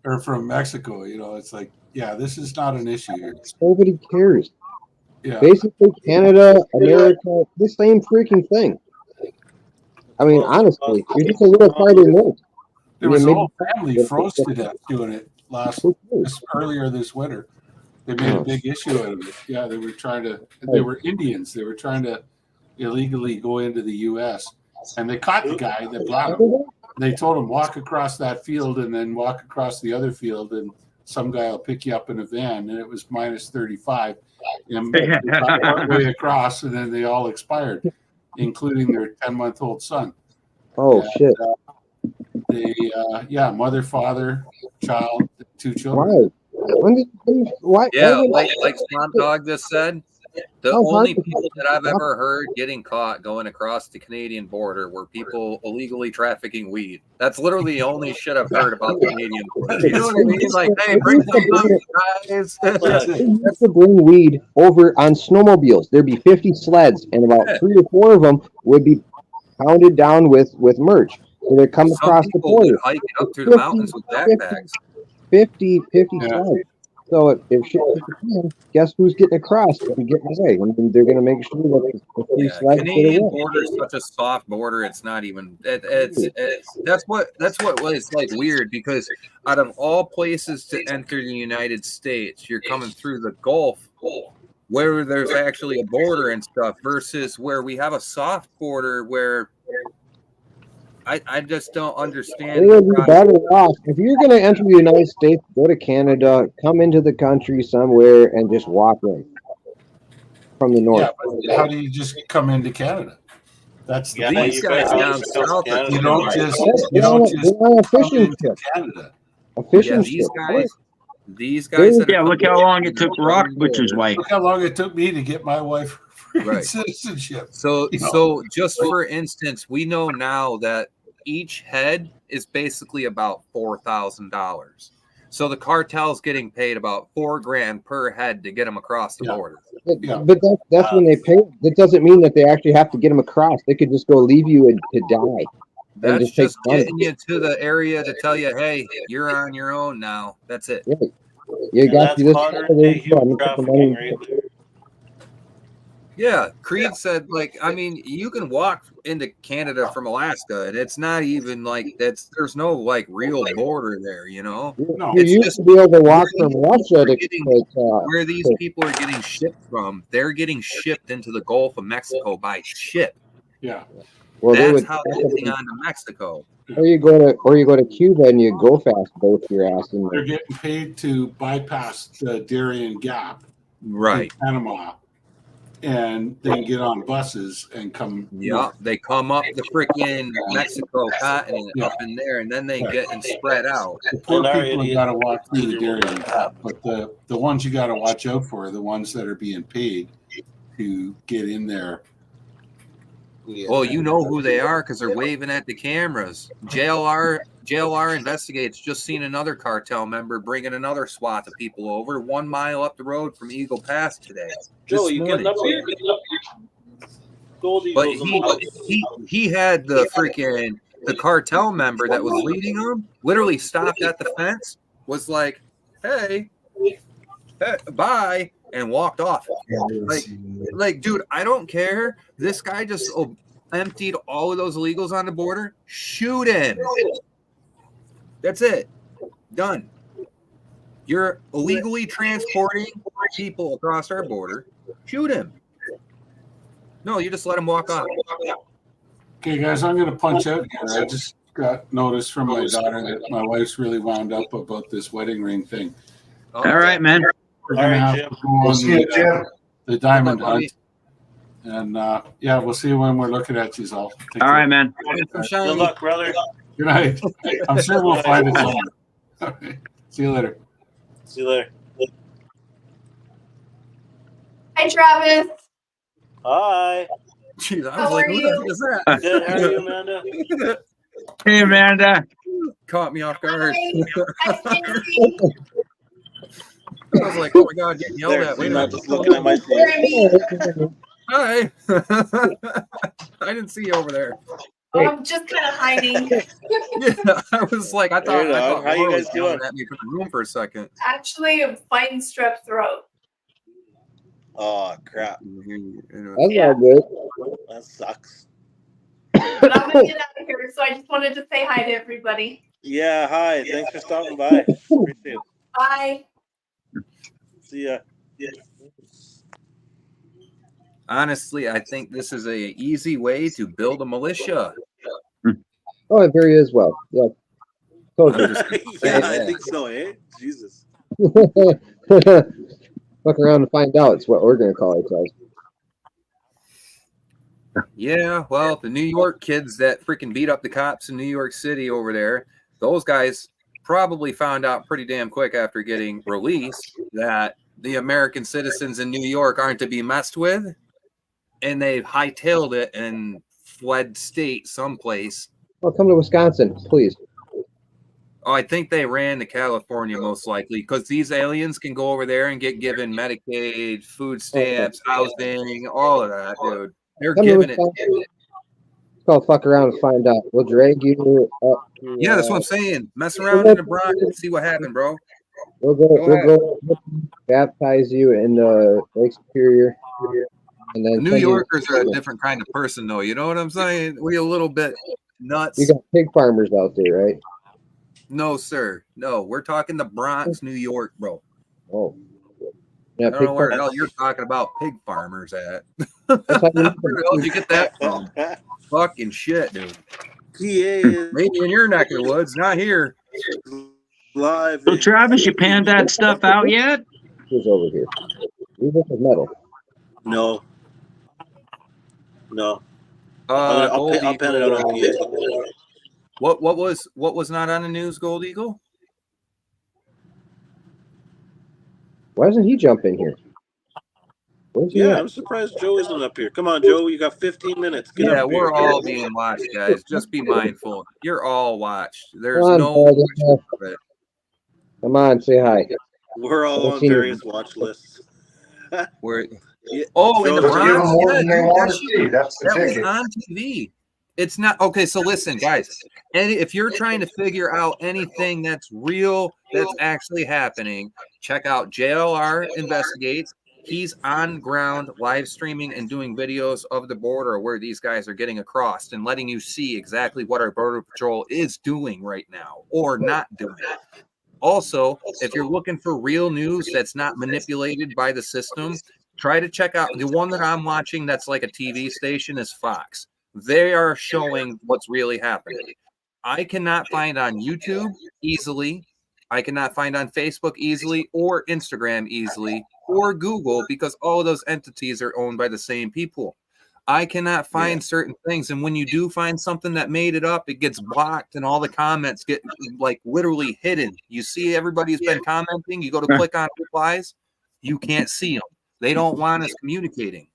Or from Mexico. It's like, yeah, this is not an issue here. Nobody cares. Yeah. Basically, Canada, America, the same freaking thing. I mean, honestly, you're just a little farther north. There was a whole family froze to death doing it earlier this winter. They made a big issue out of it. Yeah, they were Indians. They were trying to illegally go into the U.S. and they caught the guy that brought him. They told him, walk across that field and then walk across the other field, and some guy will pick you up in a van. And it was minus 35. And they got partway across, and then they all expired, including their 10-month-old son. Oh, shit. Mother, father, child, 2 children. Why? Yeah, like Swamp Dog just said, the only people that I've ever heard getting caught going across the Canadian border were people illegally trafficking weed. That's literally the only shit I've heard about the Canadian border. You know what I mean? Like, hey, bring some guys. They used to bring weed over on snowmobiles. There'd be 50 sleds, and about 3 or 4 of them would be pounded down with merch. So they come Some across the people would border. hike it up through the 50, mountains with backpacks. 50 Yeah. flags. So if shit hits the fan, guess who's getting across and getting away? And they're going to make sure that the free Yeah, flags get Canadian away. border is such a soft border. It's not even. It's that's what was like weird because out of all places to enter the United States, you're coming through the Gulf, where there's actually a border and stuff, versus where we have a soft border where I just don't understand. They would be better off if you're going to enter the United States, go to Canada, come into the country somewhere, and just walk in from the north. Yeah, but how do you just come into Canada? That's the Yeah, point. These guys down south are Canada. You don't just They're on a come fishing into trip. Canada. A fishing these trip. these guys that are Yeah, look how long it took Rock Butcher's border. wife. Look how long it took me to get my wife Right. citizenship. So, You know. so just for instance, we know now that each head is basically about $4,000. So the cartel's getting paid about $4,000 per head to get them across the Yeah. border. Yeah. But that's when they pay. That doesn't mean that they actually have to get them across. They could just go leave you to die. That's just take just money. getting you to the area to tell you, hey, you're on your own now. That's it. Yeah. You And got that's you this. modern day human trafficking right there. Yeah, Creed said, like, I mean, you can walk into Canada from Alaska, and it's not even like there's no like real border there, you know. No. You It's used just to be able to walk where from these Russia to where these people are getting shipped from. They're getting shipped into the Gulf of Mexico by ship. Yeah. well, they That's would. how they're getting onto Mexico. Or you go to Cuba and you go fast, both your ass in They're there. getting paid to bypass the Darien Gap Right. in Panama and then get on buses and come Yeah, north. they come up the freaking Mexico continent Yeah. up in there, and then they Right. get and spread out. The poor And our people have idiot got to walk through the leader will Darien let it Gap, happen. but the ones you got to watch out for are the ones that are being paid to get in there. Yeah. Well, you know who they are because they're waving at the cameras. JLR investigates. Just seen another cartel member bringing another swath of people over 1 mile up the road from Eagle Pass today. Joe, this you morning. getting up here? Gold But Eagles in the house. he had the freaking the cartel member that was leading him literally stopped at the fence, was like, hey, bye, and walked off. Like, dude, I don't care. This guy just emptied all of those illegals on the border. Shoot him. That's it. Done. You're illegally transporting people across our border. Shoot him. No, you just let him walk off. Okay, guys, I'm going to punch out here. I just got notice from my daughter that my wife's really wound up about this wedding ring thing. All right, man. We're All going to right, have Jim. to go on See you, Jim. the diamond Good luck, hunt. And yeah, we'll see you when we're looking at you all. Take All care. right, man. Good luck, brother. Good night. I'm sure we'll find it somewhere. Okay. See you later. See you later. Hi, Travis. Hi. Jeez, I How was like, are who you? the fuck is Good. How are that? you, Amanda? Hey, Amanda. Caught me off guard. Hi, Nancy. I was like, oh my god, getting yelled There, at. see, Wait a not minute. just looking at my feet. Jeremy. Hi. I didn't see you over there. Oh, I'm just kind of hiding. Yeah, I was like, I thought, Right on. How you Laura guys was yelling doing? at me from the room for a second. Actually, I'm fighting strep throat. Oh, crap. That's Yeah. all good. That sucks. But I'm going to get out of here, so I just wanted to say hi to everybody. Yeah, hi. Thanks for stopping by. Appreciate it. Bye. See ya. Honestly, I think this is a easy way to build a militia. Oh, it very is well. Yeah. Totally. I'm just gonna say Yeah, I that. think so, eh? Jesus. Fuck around and find out. It's what we're going to call ourselves. Yeah, well, the New York kids that freaking beat up the cops in New York City over there, those guys probably found out pretty damn quick after getting released that the American citizens in New York aren't to be messed with, and they hightailed it and fled state someplace. Oh, come to Wisconsin, please. Oh, I think they ran to California most likely because these aliens can go over there and get given Medicaid, food stamps, housing, all of that, dude. They're Come to giving it. Wisconsin. called fuck around and find out. We'll drag you up. To, Yeah, that's what I'm saying. Mess around in the Bronx and see what happened, bro. We'll go baptize you in Lake Superior. And then New Yorkers are a different kind of person, though. You know what I'm saying? We're a little bit nuts. You got pig farmers out there, right? No, sir. No, we're talking the Bronx, New York, bro. Oh. Yeah, I don't know where the hell you're talking about pig farmers at. Where the hell did you get that from? Fucking shit, dude. PA is Maybe in your neck of the woods, not here. live. So Travis, you panned that stuff out yet? Who's over here? This is metal. No. No. I'll pen it out on PA. What was not on the news, Gold Eagle? Why doesn't he jump in here? Yeah, I'm surprised Joe isn't up here. Come on, Joe. You got 15 minutes. Get up we're here. all being watched, guys. Just be mindful. You're all watched. There's Come on, no question of it. Come on, say hi. We're all on various watch lists. We're oh, in the Just give them Bronx, more yeah, than they dude, want that to see. That's the that was ticket. on TV. It's not okay. So listen, guys, and if you're trying to figure out anything that's real, that's actually happening, check out JLR Investigates. He's on ground live streaming and doing videos of the border where these guys are getting across and letting you see exactly what our border patrol is doing right now or not doing. Also, if you're looking for real news that's not manipulated by the system, try to check out the one that I'm watching that's like a TV station is Fox. They are showing what's really happening. I cannot find on YouTube easily. I cannot find on Facebook easily or Instagram easily or Google because all of those entities are owned by the same people. I cannot find certain things. And when you do find something that made it up, it gets blocked and all the comments get like literally hidden. You see everybody's been commenting. You go to click on replies. You can't see them. They don't want us communicating.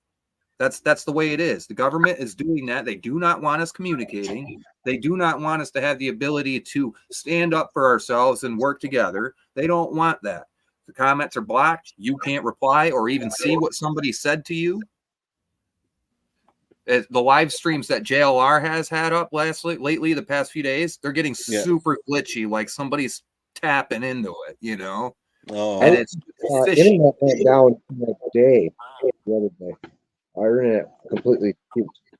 That's the way it is. The government is doing that. They do not want us communicating. They do not want us to have the ability to stand up for ourselves and work together. They don't want that. The comments are blocked. You can't reply or even see what somebody said to you. The live streams that JLR has had up lately, the past few days, they're getting super glitchy, like somebody's tapping into it, you know? Oh, and it's internet went down that day, the other day. Our internet completely,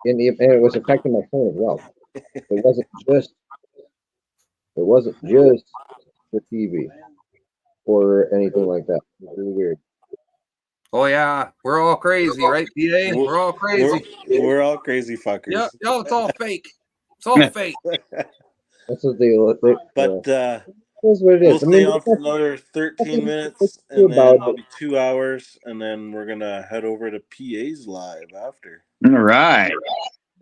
and it was affecting my phone as well. It wasn't just the TV or anything like that. It was really weird. Oh yeah, we're all crazy, right, PA? We're all crazy. We're all crazy fuckers. Yeah, no, it's all fake. It's all fake. That's what they. But that's what it is. we'll stay on for another 13 minutes, and then it'll be 2 hours, and then we're gonna head over to PA's live after. All right.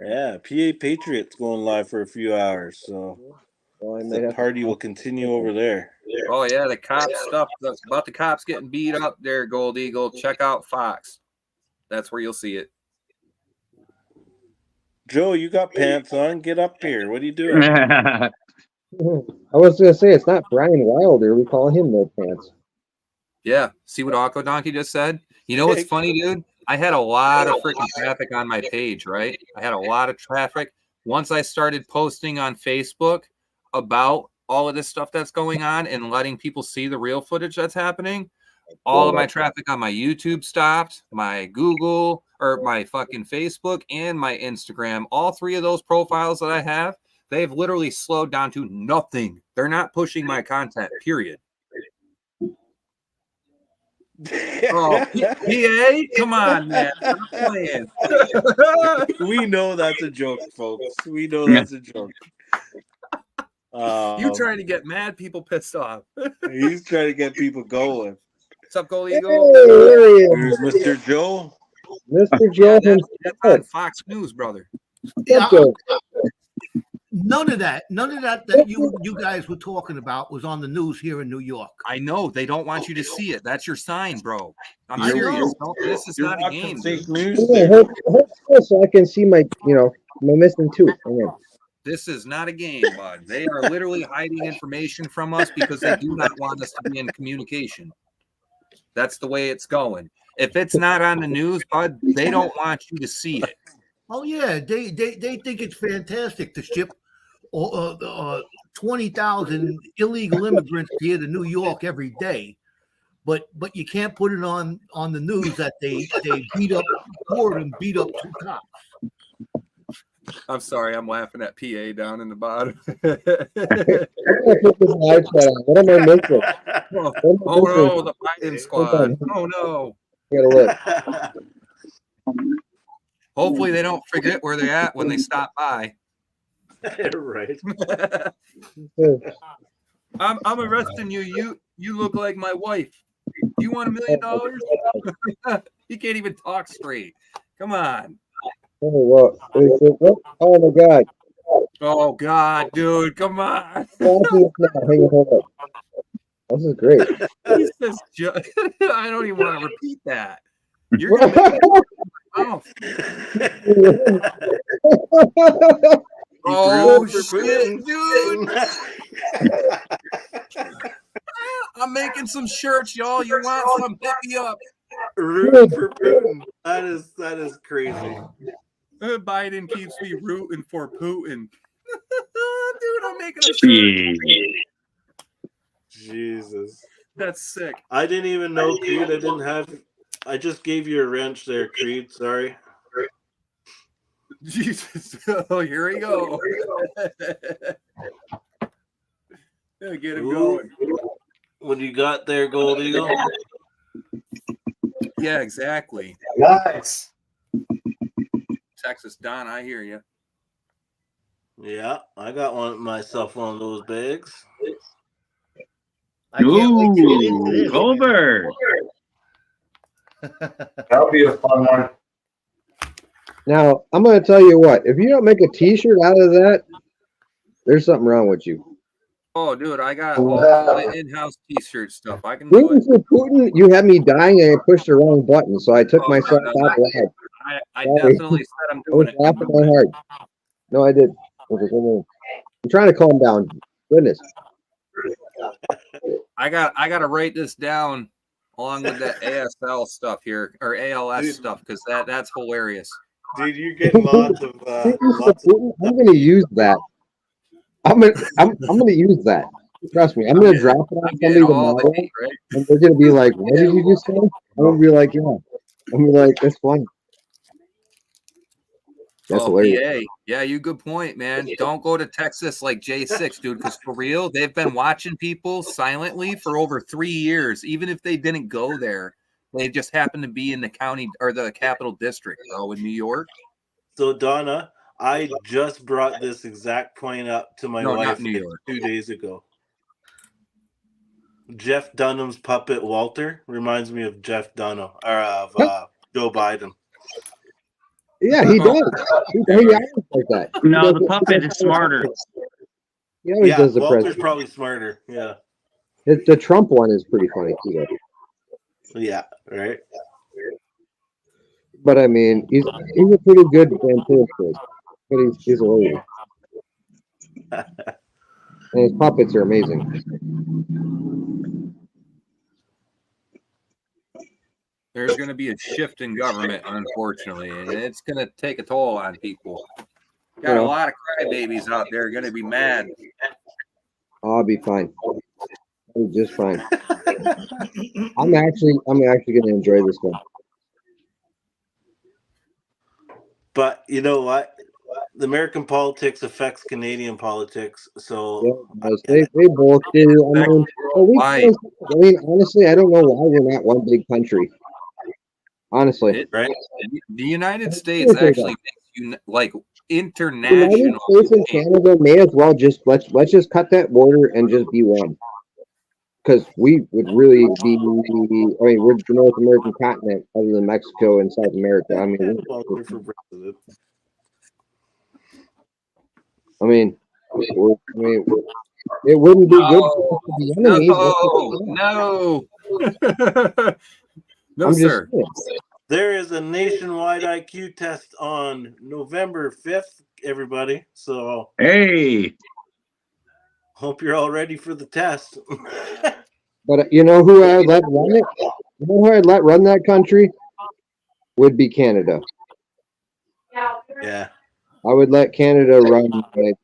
Yeah, PA Patriots going live for a few hours, so the party will continue over there. Oh yeah, the cop stuff. That's about the cops getting beat up there, Gold Eagle. Check out Fox. That's where you'll see it. Joe, you got pants on. Get up here. What are you doing? I was gonna say it's not Brian Wilder. We call him No Pants. Yeah. See what Aqua Donkey just said? You know what's funny, dude? I had a lot of freaking traffic on my page, right? I had a lot of traffic. Once I started posting on Facebook about all of this stuff that's going on and letting people see the real footage that's happening, all of my traffic on my YouTube stopped, my Google or my fucking Facebook and my Instagram, all three of those profiles that I have, they've literally slowed down to nothing. They're not pushing my content, period. Oh, PA? Come on, man. Stop playing. We know that's a joke, folks. We know that's a joke. You trying to get mad people pissed off. He's trying to get people going. What's up, Gold Eagle? Here's Mr. Joe. Mr. Joe that's on Fox News, brother. Yeah, none of that you guys were talking about was on the news here in New York. I know they don't want you to see it. That's your sign, bro. I'm I serious. know. This is not a game. Fake news. Hold so I can see my missing tooth. This is not a game, bud. They are literally hiding information from us because they do not want us to be in communication. That's the way it's going. If it's not on the news, bud, they don't want you to see it. Oh yeah, they think it's fantastic to ship 20,000 illegal immigrants here to New York every day, but you can't put it on the news that they beat up four and beat up 2 cops. I'm sorry, I'm laughing at PA down in the bottom. I'm gonna put this live chat on. What am I missing? Oh, What am I missing? no, the Biden Hold squad. on. Oh no. I gotta look. Hopefully they don't forget where they're at when they stop by. Right. I'm arresting you. You look like my wife. You want $1 million? He can't even talk straight. Come on. Oh, what? Oh my God. Oh God, dude, come on. Hang on, hold up. This is great. He says, I don't even want to repeat that. You're gonna make oh shit, dude. I'm making some shirts, y'all. You want some? Hit me up. Rooting for Putin. That is crazy. Biden keeps me rooting for Putin. Dude, I'm making a shirt. Jesus. That's sick. I didn't even know, Creed. I just gave you a wrench there, Creed. Sorry. Jesus. Oh, here we go. Get him going. What you got there, Gold Eagle? Yeah, exactly. Nice. Texas Don, I hear you. Yeah, I got myself one of those bags. I can't wait to get into this. Goldberg. That'll be a fun one. Now, I'm going to tell you what. If you don't make a T-shirt out of that, there's something wrong with you. Oh, dude, I got all the in-house T-shirt stuff. I can do Rooting it. for Putin, you had me dying and I pushed the wrong button, so I took myself out loud. I Sorry. definitely said I'm I was doing it. laughing my heart. No, I did. I'm trying to calm down. Goodness. I got to write this down along with that ASL stuff here or ALS stuff because that's hilarious. Dude, you're getting lots of I'm going to use that. I'm gonna use that. Trust me. I'm gonna drop it on somebody tomorrow, and they're gonna be like, "What did you just say?" I'm gonna be like, "Yeah." I'm gonna be like, "That's funny." That's hilarious. PA. Yeah, you good point, man. Don't go to Texas like J6, dude, because for real, they've been watching people silently for over 3 years. Even if they didn't go there, they just happen to be in the county or the capital district, bro, in New York. So Donna, I just brought this exact point up to my wife New York. 2 days ago. Jeff Dunham's puppet Walter reminds me of Jeff Dunham or of Joe Biden. Yeah, he does. He always like that. No, the puppet is smarter. He always does the Walter's president. probably smarter. Yeah. The Trump one is pretty funny too. Yeah. Right. But I mean, he's a pretty good ventriloquist. But he's hilarious. And his puppets are amazing. There's going to be a shift in government, unfortunately, and it's going to take a toll on people. Got a lot of crybabies out there going to be mad. I'll be fine. I'll be just fine. I'm actually going to enjoy this one. But you know what? The American politics affects Canadian politics, so yeah, they both do. I mean, honestly, I don't know why we're not one big country. Honestly, right? The United States actually makes like international. The United States and Canada may as well just let's just cut that border and just be one. Because we would really be. I mean, we're the North American continent, other than Mexico and South America. I mean, it wouldn't be good for the enemies. No, sir. There is a nationwide IQ test on November 5th, everybody. So, hey, hope you're all ready for the test. But you know who I'd let run it? You know who I'd let run that country? Would be Canada. Yeah. I would let Canada run the United States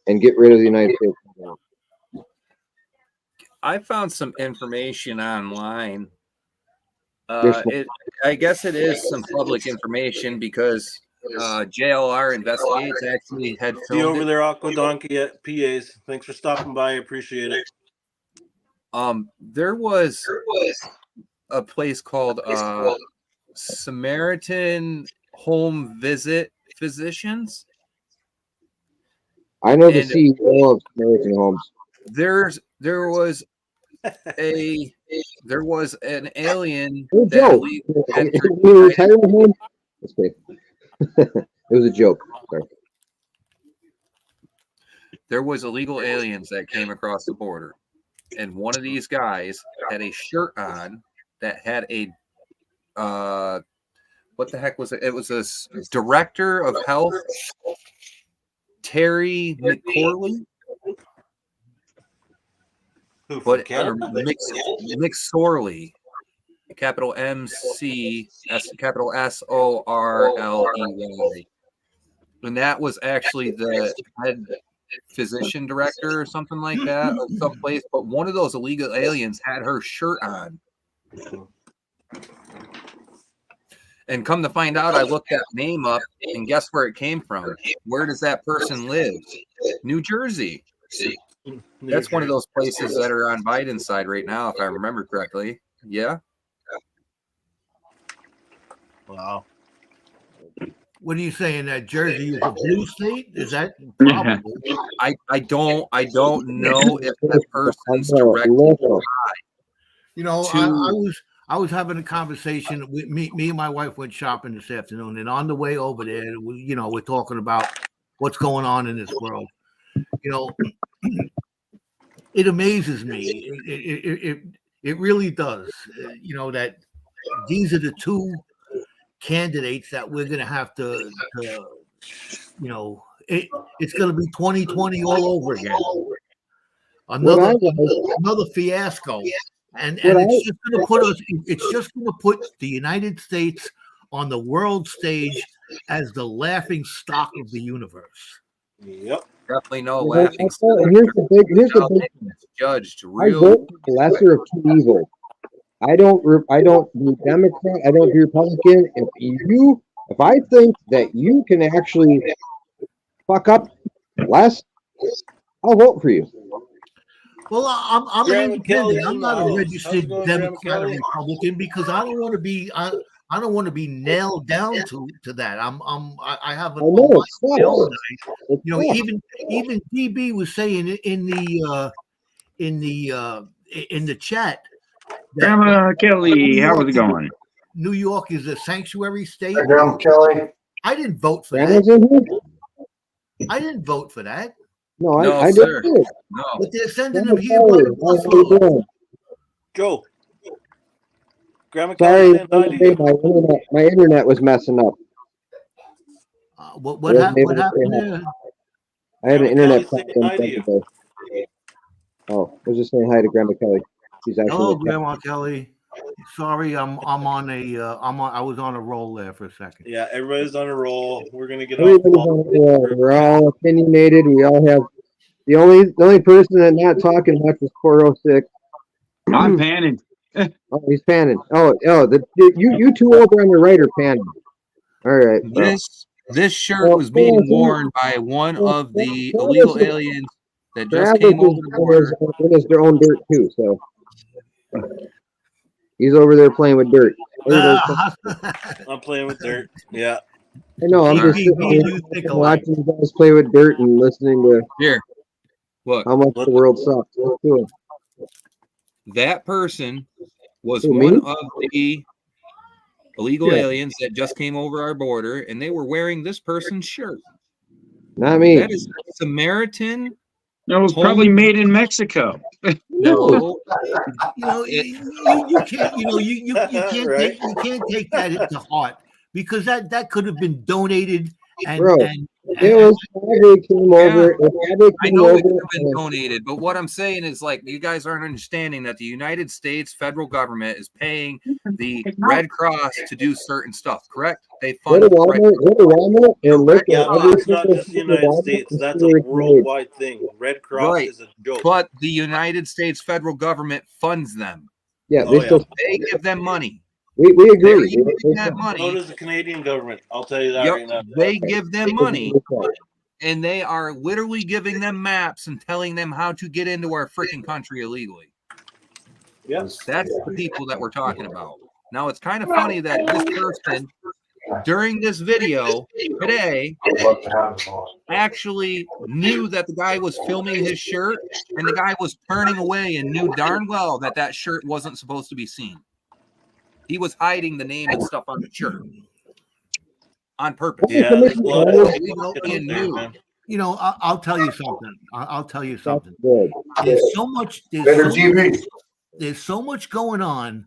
and get rid of the United States. I found some information online. They're smart. I guess it is some public information because JLR Investigates actually had See you filmed over it. there, Aqua Donkey at PA's. Thanks for stopping by. I appreciate it. There was a place called Samaritan Home Visit Physicians. I know the And CEO of Samaritan Homes. there was an alien It was a that joke. had We were retirement home. Okay. It was a joke. Sorry. there was illegal aliens that came across the border, and one of these guys had a shirt on that had a what the heck was it? It was a director of health, Terry McCorley. Who, from But Canada? McSorley, capital MC, capital SORLEY, and that was actually the head physician director or something like that of someplace. But one of those illegal aliens had her shirt on, and come to find out, I looked that name up, and guess where it came from? Where does that person live? New Jersey. That's one of those places that are on Biden's side right now, if I remember correctly. Yeah. Wow. What are you saying? That Jersey is a blue state? Is that Yeah. probably? I don't know if that person's directly. You know, to- I was having a conversation with me and my wife went shopping this afternoon, and on the way over there, we're talking about what's going on in this world. You know, it amazes me. It really does. You know, that these are the two candidates that we're going to have to you know, it's going to be 2020 all over again. Another fiasco. And it's just going to put us. It's just going to put the United States on the world stage as the laughing stock of the universe. Yep. Definitely no laughing. Here's the big judged I real. vote for the lesser of two evils. I don't do Democrat. I don't do Republican. If I think that you can actually fuck up less, I'll vote for you. Well, I'm an independent. I'm not a registered going, Democrat or Republican because I don't want to be. I don't want to be nailed down to that. I have an own life. You know, even DB was saying in the chat. Grandma Kelly, how was it going? New York is a sanctuary state. Hey, Grandma Kelly. I didn't vote for that. I didn't vote for that. No, No, I sir. didn't. No. But they're sending them here by the busload. Joe. Grandma Sorry, Kelly saying hi to you. my internet was messing up. What happened there? I had an internet Kelly saying hi to you. problem. Oh, I was just saying hi to Grandma Kelly. She's actually Hello, Grandma Kelly. Sorry, I was on a roll there for a second. Yeah, everybody's on a roll. We're gonna get Everybody's on a roll. We're all opinionated. We all have the only person that's not talking much is 406. I'm panning. Oh, he's panning. You two over on the right are panning. All right. This shirt was being worn by one of the illegal aliens that just came over the border. It's their own dirt too, so he's over there playing with dirt. I'm playing with dirt. Yeah. I know. I'm just sitting here watching you guys play with dirt and listening to how much the world sucks. Let's do it. That person was Who, one me? of the illegal aliens that just came over our border, and they were wearing this person's shirt. Not me. That is Samaritan. No, it was probably made in Mexico. No, you can't. You can't Right. take. You can't take that to heart because that could have been donated and It was probably came over. It probably I came know over. it could have been donated, but what I'm saying is, like, you guys aren't understanding that the United States federal government is paying the Red Cross to do certain stuff, correct? They Go fund to the Red Walmart. Go to Walmart and look Yeah, at but every it's not single just the thing in United Walmart States. and That's see a where it's made. worldwide thing. Red Cross Right. is a joke. But the United States federal government funds them. Yeah, Oh, they yeah. still. They give them money. We They're agree. using They that still- So money. does the Canadian government. I'll tell you that Yep. right now. They give them money, they- and they are literally giving them maps and telling them how to get into our freaking country illegally. Yes. That's the people that we're talking about. Now, it's kind of funny that this person, during this video today, actually knew that the guy was filming his shirt, and the guy was turning away and knew darn well that that shirt wasn't supposed to be seen. He was hiding the name and stuff on the shirt on purpose. Yeah, there's a lot of He people out fucking there, knew. man. You know, I'll tell you something. I'll tell you That's something. good. There's so much. Better TV. There's so much going on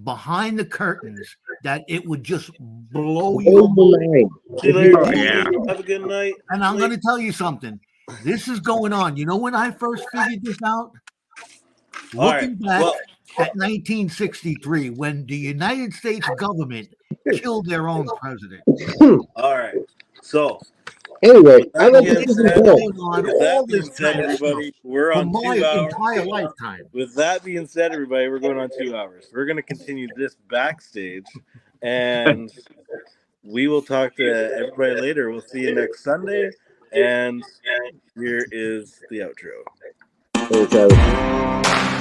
behind the curtains that it would just blow your Blow mind. your mind. See you later. Oh, yeah. Have a good night. And I'm going to tell you something. This is going on. You know when I first figured this out? All right. Looking back Well, at 1963, when the United States government killed their own president. all right. So, Anyway, with I that like being to said, Going on with that all being this said, kind of stuff everybody, we're for on my 2 hours. entire lifetime. With that being said, everybody, we're going on 2 hours. We're going to continue this backstage, and we will talk to everybody later. We'll see you next Sunday, and here is the outro. Okay.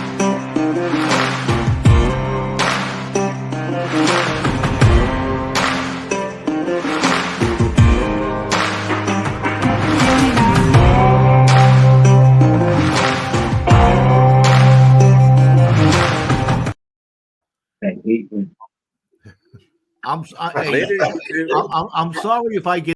I'm Later, YouTube. sorry if I get